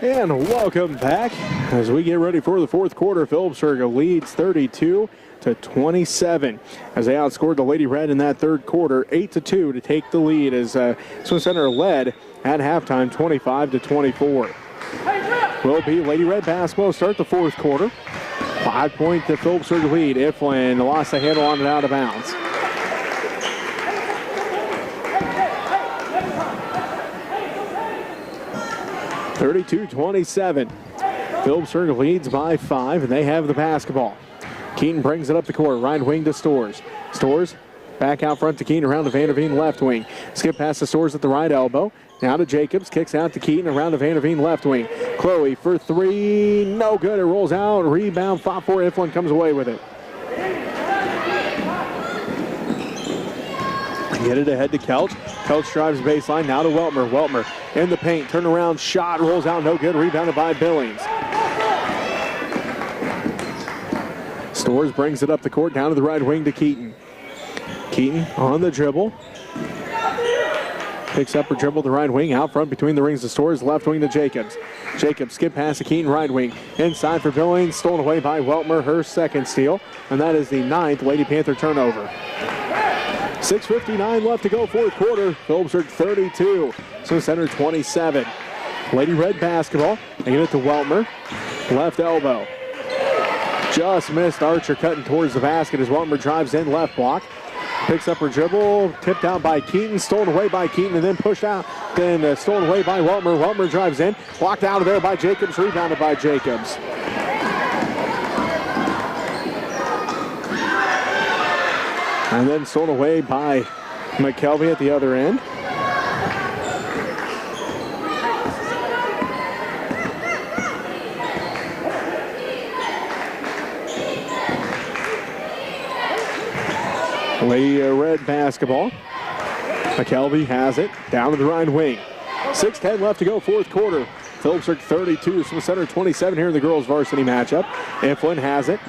And welcome back as we get ready for the fourth quarter. Phillipsburg leads 32-27 as they outscored the Lady Red in that third quarter, 8-2 to take the lead as Swiss Center led at halftime, 25-24. Will be Lady Red basketball start the fourth quarter. 5-point to Phillipsburg lead. Iflin lost the handle on it out of bounds. (32-27). Phillipsburg leads by 5, and they have the basketball. Keaton brings it up the court, right wing to Stores. Stores back out front to Keaton, around to Vanderveen, left wing. Skip past the Stores at the right elbow. Now to Jacobs, kicks out to Keaton, around to Vanderveen, left wing. Chloe for three, no good. It rolls out, rebound, 5-4. Iflin comes away with it. Get it ahead to Kelch. Kelch drives baseline, now to Weltmer. Weltmer in the paint, turnaround shot, rolls out, no good, rebounded by Billings. Stores brings it up the court, down to the right wing to Keaton. Keaton on the dribble. Picks up her dribble to the right wing, out front between the rings of Stores, left wing to Jacobs. Jacobs skip past to Keaton, right wing. Inside for Billings, stolen away by Weltmer, her second steal, and that is the 9th Lady Panther turnover. 6:59 left to go, fourth quarter. Phillipsburg 32, Swiss Center 27. Lady Red basketball. They get it to Weltmer. Left elbow. Just missed. Archer cutting towards the basket as Weltmer drives in, left block. Picks up her dribble, tipped out by Keaton, stolen away by Keaton, and then pushed out. Then stolen away by Weltmer. Weltmer drives in, blocked out of there by Jacobs, rebounded by Jacobs. And then stolen away by McKelvey at the other end. Lady Red basketball. McKelvey has it, down to the right wing. 6:10 left to go, fourth quarter. Phillipsburg 32, Swiss Center 27 here in the girls varsity matchup. Iflin has it.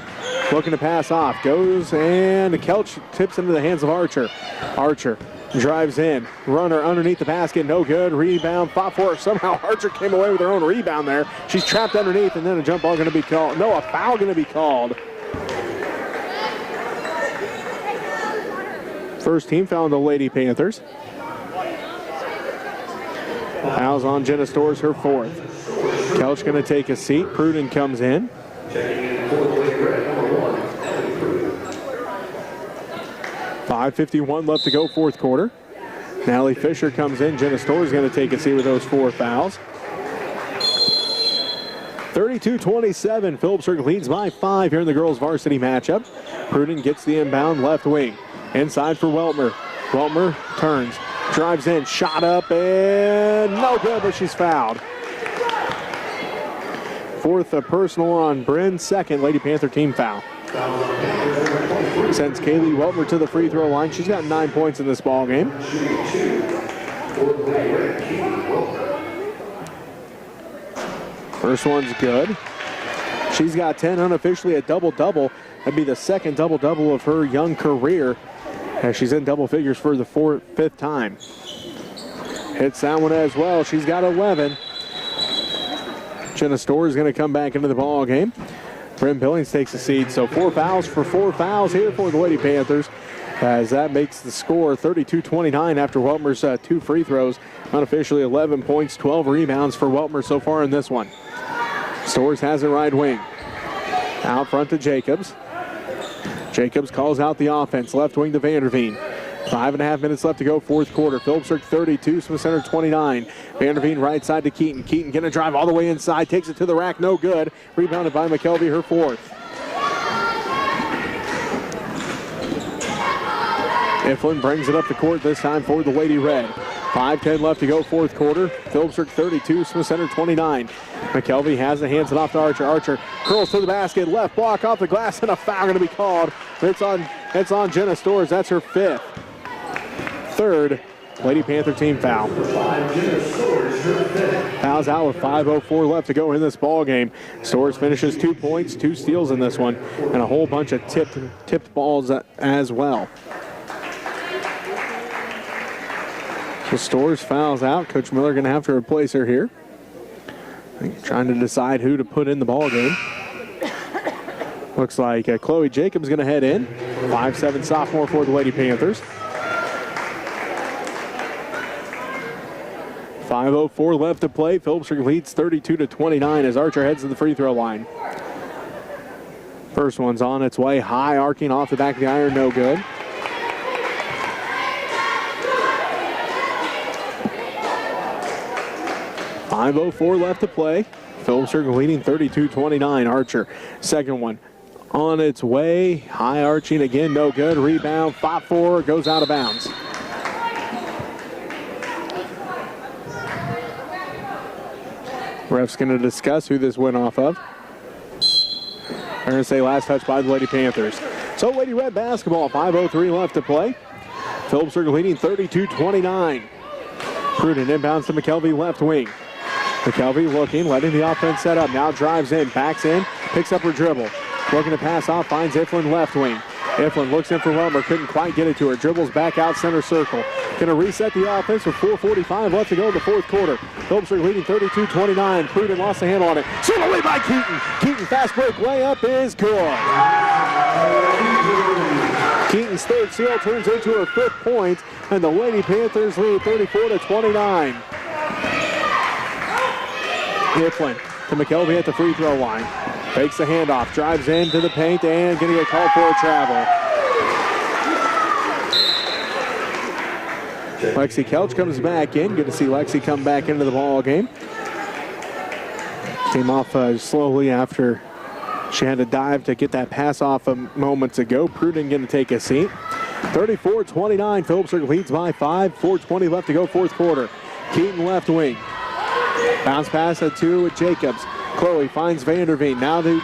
Looking to pass off. Goes and Kelch tips into the hands of Archer. Archer drives in. Runner underneath the basket. No good. Rebound. Fought for it. Somehow Archer came away with her own rebound there. She's trapped underneath, and then a jump ball going to be called. No, a foul going to be called. First team foul on the Lady Panthers. Fouls on Jenna Stores, her fourth. Kelch going to take a seat. Pruden comes in. 5:51 left to go, fourth quarter. Natalie Fisher comes in. Jenna Stores is going to take a seat with those 4 fouls. 32-27. Phillipsburg leads by 5 here in the girls' varsity matchup. Pruden gets the inbound, left wing. Inside for Weltmer. Weltmer turns, drives in, shot up, and no good, but she's fouled. Fourth personal on Bryn, second Lady Panther team foul. Sends Kaylee Weltmer to the free throw line. She's got 9 points in this ball game. First one's good. She's got 10, unofficially a double-double. That'd be the second double-double of her young career, as she's in double figures for the fifth time. Hits that one as well. She's got 11. Jenna Storr is going to come back into the ball game. Bryn Billings takes a seat. So 4 fouls here for the Lady Panthers, as that makes the score 32-29 after Weltmer's 2 free throws. Unofficially 11 points, 12 rebounds for Weltmer so far in this one. Storrs has it right wing. Out front to Jacobs. Jacobs calls out the offense. Left wing to Vanderveen. 5.5 minutes left to go, fourth quarter. Phillipsburg 32, Smith Center 29. Vanderveen right side to Keaton. Keaton going to drive all the way inside. Takes it to the rack, no good. Rebounded by McKelvey, her fourth. Iflin brings it up the court this time for the Lady Red. 5:10 left to go, fourth quarter. Phillipsburg 32, Smith Center 29. McKelvey has it, hands it off to Archer. Archer curls to the basket, left block off the glass, and a foul going to be called. It's on Jenna Storrs. That's her fifth. Third Lady Panther team foul. Fouls out with 5:04 left to go in this ball game. Storrs finishes 2 points, 2 steals in this one, and a whole bunch of tipped balls as well. So Storrs fouls out. Coach Miller going to have to replace her here. Trying to decide who to put in the ball game. Looks like Chloe Jacobs going to head in. 5'7" sophomore for the Lady Panthers. 5:04 left to play. Phillipsburg leads 32-29 as Archer heads to the free throw line. First one's on its way. High arcing off the back of the iron. No good. .504 left to play. Phillipsburg leading 32-29. Archer, second one on its way. High arching again, no good. Rebound, 5-4, goes out of bounds. Ref's going to discuss who this went off of. They're going to say last touch by the Lady Panthers. So Lady Red basketball, 5:03 left to play. Phillipsburg leading 32-29. Prudent inbounds to McKelvey, left wing. McKelvey looking, letting the offense set up. Now drives in, backs in, picks up her dribble. Looking to pass off, finds Iflin left wing. Iflin looks in for Weltmer, couldn't quite get it to her. Dribbles back out center circle. Going to reset the offense with 4:45 left to go in the fourth quarter. Phillipsburg leading 32-29. Pruden lost the handle on it. Shot away by Keaton. Keaton fast break layup is good. Keaton's third steal turns into her fifth point, and the Lady Panthers lead 34-29. Iflin to McKelvey at the free throw line. Fakes the handoff, drives into the paint, and going to get called for a travel. Lexi Kelch comes back in. Good to see Lexi come back into the ball game. Came off slowly after she had to dive to get that pass off moments ago. Pruden going to take a seat. 34-29. Phillipsburg leads by 5. 4:20 left to go, fourth quarter. Keaton left wing. Bounce pass at 2 with Jacobs. Chloe finds Vanderveen. Now to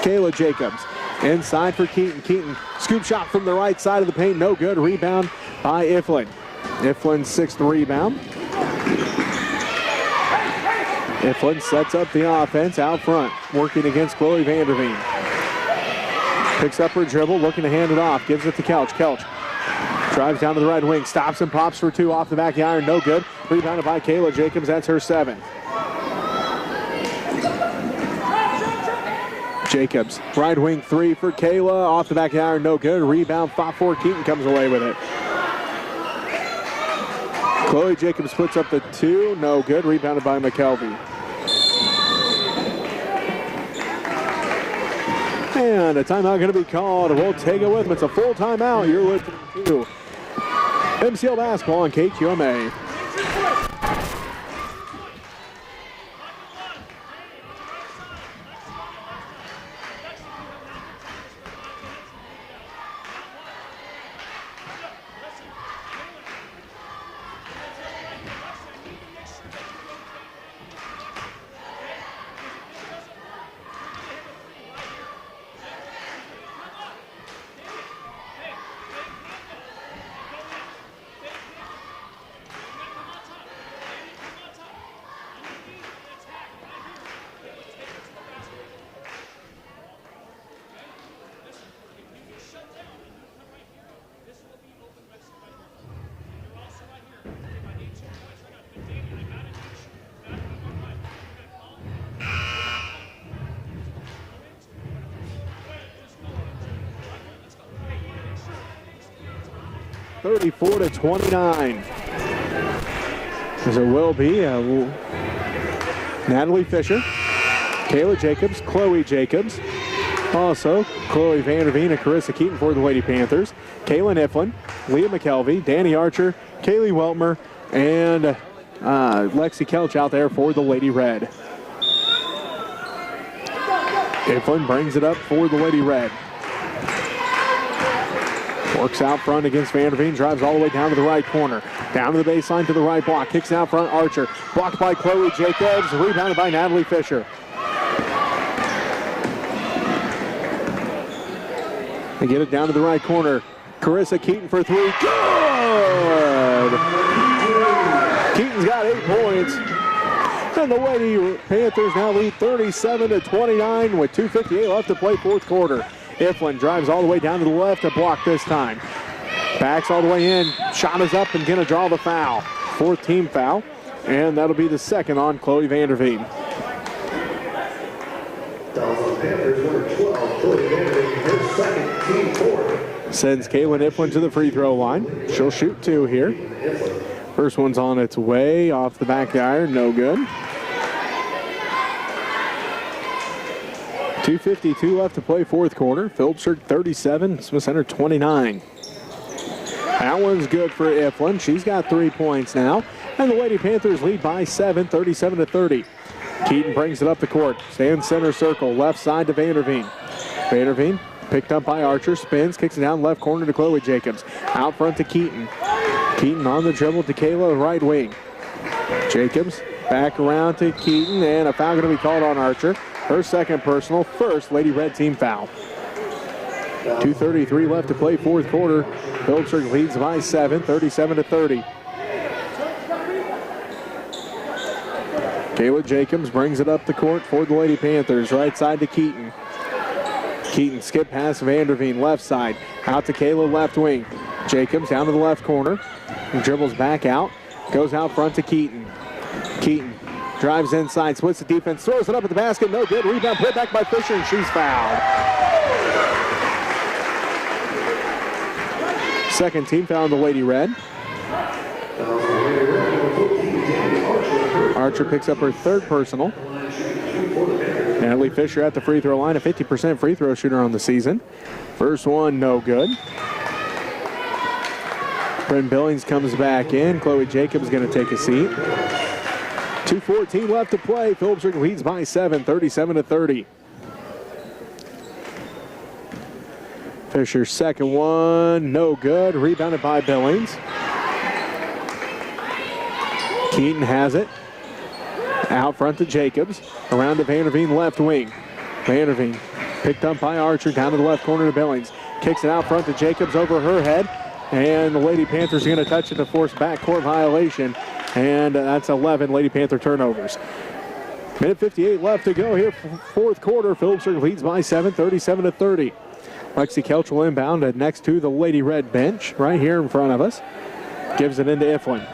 Kayla Jacobs. Inside for Keaton. Keaton, scoop shot from the right side of the paint. No good. Rebound by Iflin. Iflin's sixth rebound. Iflin sets up the offense out front, working against Chloe Vanderveen. Picks up her dribble, looking to hand it off. Gives it to Kelch. Kelch drives down to the right wing. Stops and pops for 2 off the back of the iron. No good. Rebounded by Kayla Jacobs. That's her 7th. Jacobs, right wing 3 for Kayla. Off the back of the iron. No good. Rebound 5-4. Keaton comes away with it. Chloe Jacobs puts up the 2. No good. Rebounded by McKelvey. And a timeout going to be called. We'll take it with them. It's a full timeout. You're listening to MCL Basketball on KQMA. 34-29. As it will be Natalie Fisher, Kayla Jacobs, Chloe Jacobs, also Chloe Vanderveen and Carissa Keaton for the Lady Panthers, Kaylin Iflin, Leah McKelvey, Danny Archer, Kaylee Weltmer, and Lexi Kelch out there for the Lady Red. Iflin brings it up for the Lady Red. Works out front against Vanderveen, drives all the way down to the right corner. Down to the baseline to the right block, kicks out front, Archer. Blocked by Chloe Jacobs, rebounded by Natalie Fisher. They get it down to the right corner. Carissa Keaton for three, good! Keaton's got 8 points. And the Lady Panthers now lead 37-29 with 2:58 left to play fourth quarter. Iflin drives all the way down to the left to block this time. Backs all the way in. Shot is up and going to draw the foul. 4th team foul. And that'll be the second on Chloe Vanderveen. Panthers number 12, Chloe Vanderveen, her second, team 4. Sends Kaylin Iflin to the free throw line. She'll shoot 2 here. First one's on its way off the back of the iron. No good. 2:52 left to play fourth quarter. Phillipsburg 37, Smith Center 29. That one's good for Iflin. She's got 3 points now. And the Lady Panthers lead by 7, 37-30. Keaton brings it up the court. Stands center circle, left side to Vanderveen. Vanderveen picked up by Archer, spins, kicks it down left corner to Chloe Jacobs. Out front to Keaton. Keaton on the dribble to Kayla, right wing. Jacobs back around to Keaton, and a foul going to be called on Archer. Her second personal, first Lady Red team foul. 2:33 left to play fourth quarter. Phillipsburg leads by 7, 37-30. Kayla Jacobs brings it up the court for the Lady Panthers. Right side to Keaton. Keaton skip past Vanderveen, left side. Out to Kayla, left wing. Jacobs down to the left corner. And dribbles back out. Goes out front to Keaton. Keaton drives inside, splits the defense, throws it up at the basket. No good. Rebound put back by Fisher, and she's fouled. Second team foul on the Lady Red. Archer picks up her third personal. Natalie Fisher at the free throw line, a 50% free throw shooter on the season. First one, no good. Bryn Billings comes back in. Chloe Jacobs going to take a seat. 2:14 left to play. Phillipsburg leads by 7, 37-30. Fisher's second one, no good. Rebounded by Billings. Keaton has it. Out front to Jacobs. Around to Vanderveen, left wing. Vanderveen picked up by Archer, down to the left corner to Billings. Kicks it out front to Jacobs over her head. And the Lady Panthers are going to touch it to force backcourt violation. And that's 11 Lady Panther turnovers. Minute 58 left to go here for fourth quarter. Phillipsburg leads by 7, 37-30. Lexi Kelch will inbound next to the Lady Red bench right here in front of us. Gives it into Iflin.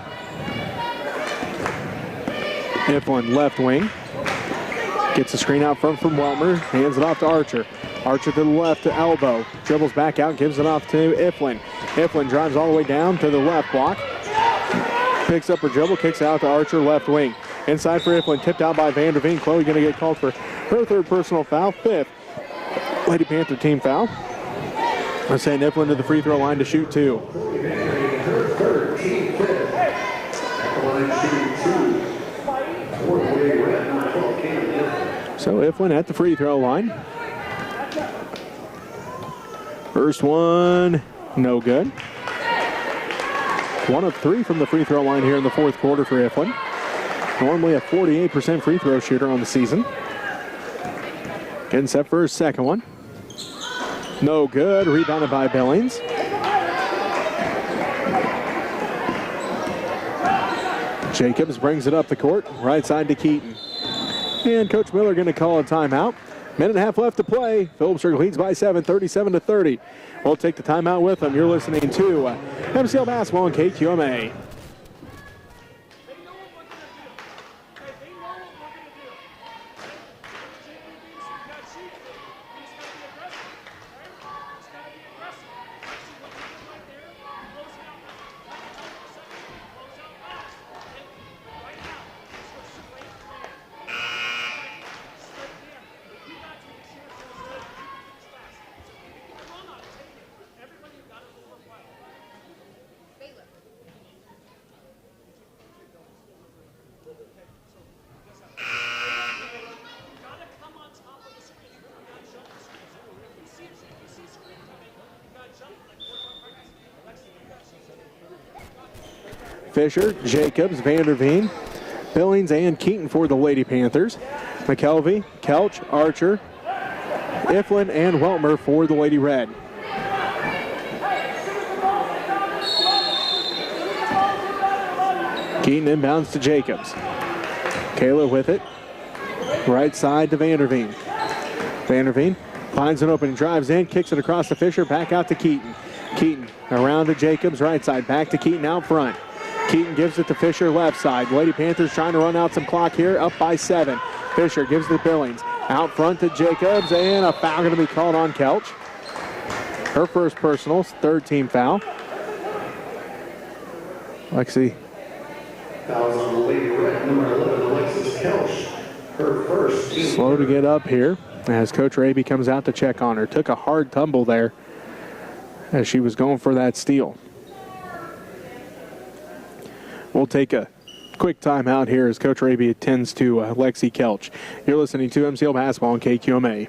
Iflin left wing. Gets the screen out front from Weltmer. Hands it off to Archer. Archer to the left to elbow. Dribbles back out. Gives it off to Iflin. Iflin drives all the way down to the left block. Picks up her dribble. Kicks out to Archer left wing. Inside for Iflin. Tipped out by Vanderveen. Chloe going to get called for her third personal foul. Fifth Lady Panther team foul. Let's send Iflin to the free throw line to shoot 2. So Iflin at the free throw line. First one, no good. 1 of 3 from the free throw line here in the fourth quarter for Iflin. Normally a 48% free throw shooter on the season. Getting set for his second one. No good. Rebounded by Billings. Jacobs brings it up the court. Right side to Keaton. And Coach Miller going to call a timeout. Minute and a half left to play. Phillipsburg leads by 7, 37-30. We'll take the timeout with them. You're listening to MCL Basketball on KQMA. Fisher, Jacobs, Vanderveen, Billings, and Keaton for the Lady Panthers. McKelvey, Kelch, Archer, Iflin, and Weltmer for the Lady Red. Keaton inbounds to Jacobs. Kayla with it. Right side to Vanderveen. Vanderveen finds an opening, drives in, kicks it across to Fisher, back out to Keaton. Keaton around to Jacobs, right side, back to Keaton out front. Keaton gives it to Fisher, left side. Lady Panthers trying to run out some clock here, up by 7. Fisher gives it to Billings. Out front to Jacobs, and a foul going to be called on Kelch. Her first personal, third team foul. Lexi. Fouls on the Lady Red, number 11, Alexis Kelch. Her first team. Slow to get up here as Coach Raby comes out to check on her. Took a hard tumble there as she was going for that steal. We'll take a quick timeout here as Coach Raby attends to Lexi Kelch. You're listening to MCL Basketball on KQMA.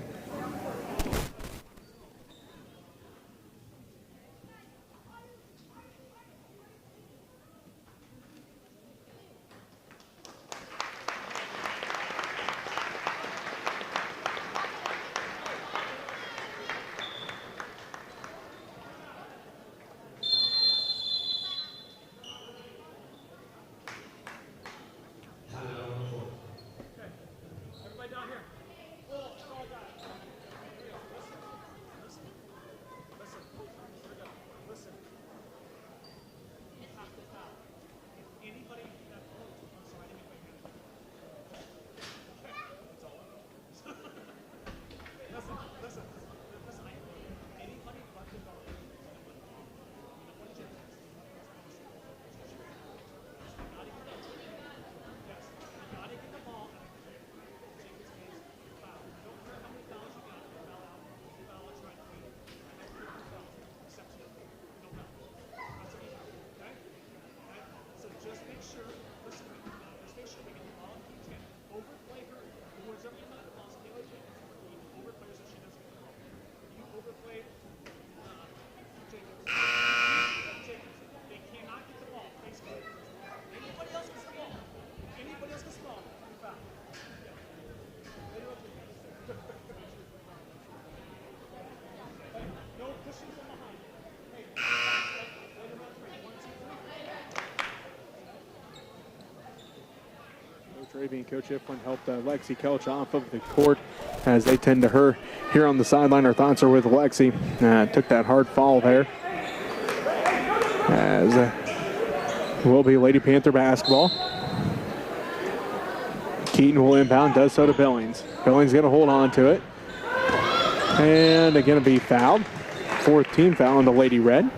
Raby and Coach Iflin helped Lexi Kelch off of the court as they tend to her here on the sideline. Our thoughts are with Lexi. Took that hard fall there. As will be Lady Panther basketball. Keaton will inbound, does so to Billings. Billings going to hold on to it. And they're going to be fouled. Fourth team foul on the Lady Red.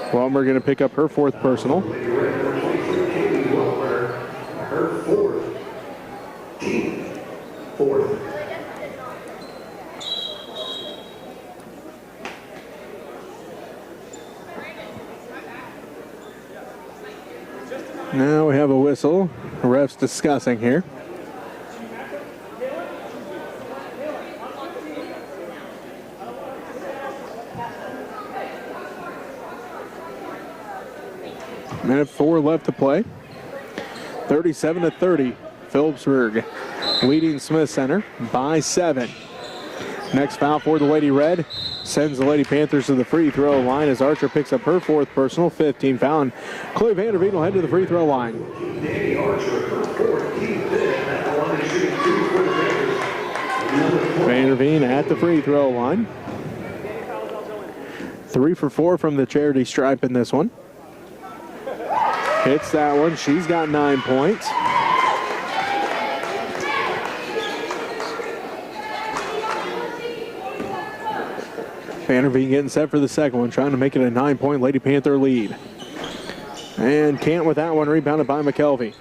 Weltmer going to pick up her fourth personal. Her fourth. Team fourth. Now we have a whistle. The ref's discussing here. Minute 4 left to play. 37-30. Phillipsburg leading Smith Center by 7. Next foul for the Lady Red sends the Lady Panthers to the free throw line as Archer picks up her fourth personal, 15 foul. And Chloe Vanderveen will head to the free throw line. Vanderveen at the free throw line. 3 for 4 from the charity stripe in this one. Hits that one. She's got 9 points. Vanderveen getting set for the second one, trying to make it a 9-point Lady Panther lead. And can't with that one, rebounded by McKelvey.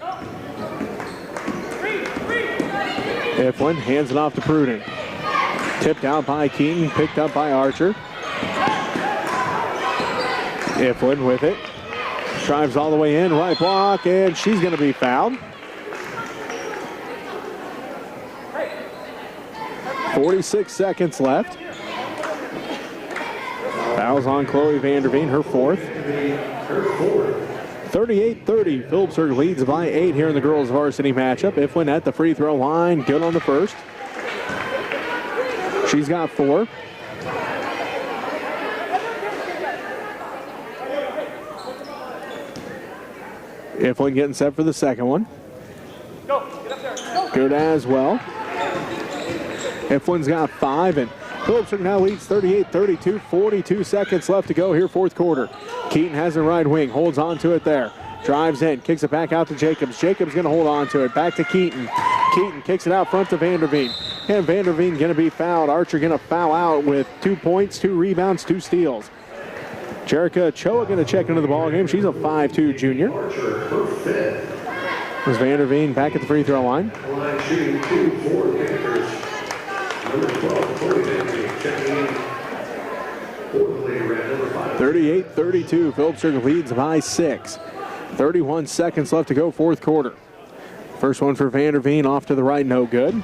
Iflin hands it off to Pruden. Tipped out by Keaton, picked up by Archer. Iflin with it. Drives all the way in, right block, and she's going to be fouled. 46 seconds left. Fouls on Chloe Vanderveen, her fourth. 38-30, Phillipsburg leads by 8 here in the girls' varsity matchup. Ifwin at the free throw line, good on the first. She's got 4. Ifwin getting set for the second one. Good as well. Ifwin's got 5, and Phillipsburg now leads 38-32, 42 seconds left to go here, fourth quarter. Keaton has a right wing, holds on to it there. Drives in, kicks it back out to Jacobs. Jacobs going to hold on to it, back to Keaton. Keaton kicks it out front to Vanderveen. And Vanderveen going to be fouled. Archer going to foul out with 2 points, 2 rebounds, 2 steals. Jerica Choa going to check into the ball game. She's a 5'2 junior. There's Vanderveen back at the free throw line. Line shooting 2 for the Panthers. Number 12, Chloe Vanderveen, checking in for the Lady Red, number 5. 38-32, Phillipsburg leads by 6. 31 seconds left to go, fourth quarter. First one for Vanderveen, off to the right, no good.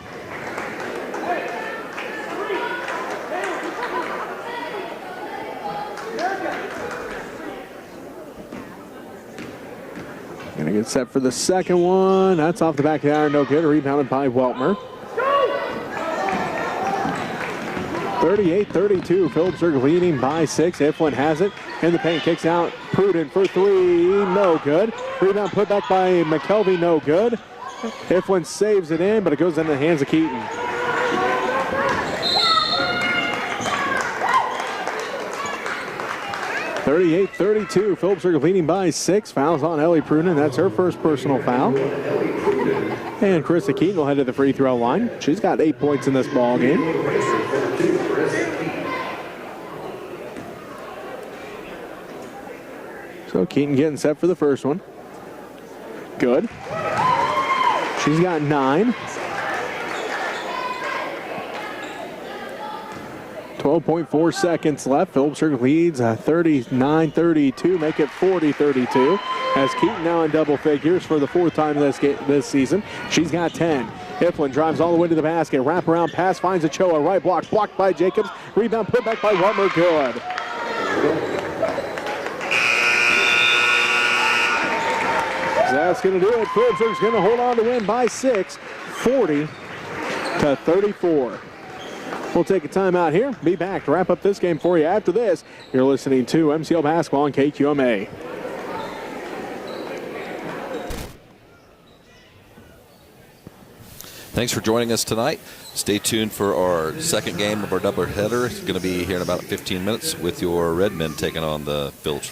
Gonna get set for the second one. That's off the back of the iron, no good. Rebounded by Weltmer. 38-32, Phillipsburg leading by 6. Ifwin has it in the paint, kicks out. Pruden for 3, no good. Rebound put back by McKelvey, no good. Ifwin saves it in, but it goes into the hands of Keaton. (38-32), Phillipsburg leading by 6. Fouls on Ellie Pruden. That's her first personal foul. And Krista Keaton will head to the free throw line. She's got 8 points in this ball game. So Keaton getting set for the first one. Good. She's got 9. 12.4 seconds left. Phillipsburg leads 39-32, make it 40-32. As Keaton now in double figures for the 4th time this season. She's got 10. Ifwin drives all the way to the basket. Wraparound pass finds Ochoa. Right block, blocked by Jacobs. Rebound put back by Weltmer. Good. That's going to do it. Phillipsburg's going to hold on to win by 6, 40-34. We'll take a timeout here. Be back to wrap up this game for you after this. You're listening to MCL Basketball on KQMA. Thanks for joining us tonight. Stay tuned for our second game of our doubleheader. It's going to be here in about 15 minutes with your Redmen taking on the Phillipsburg.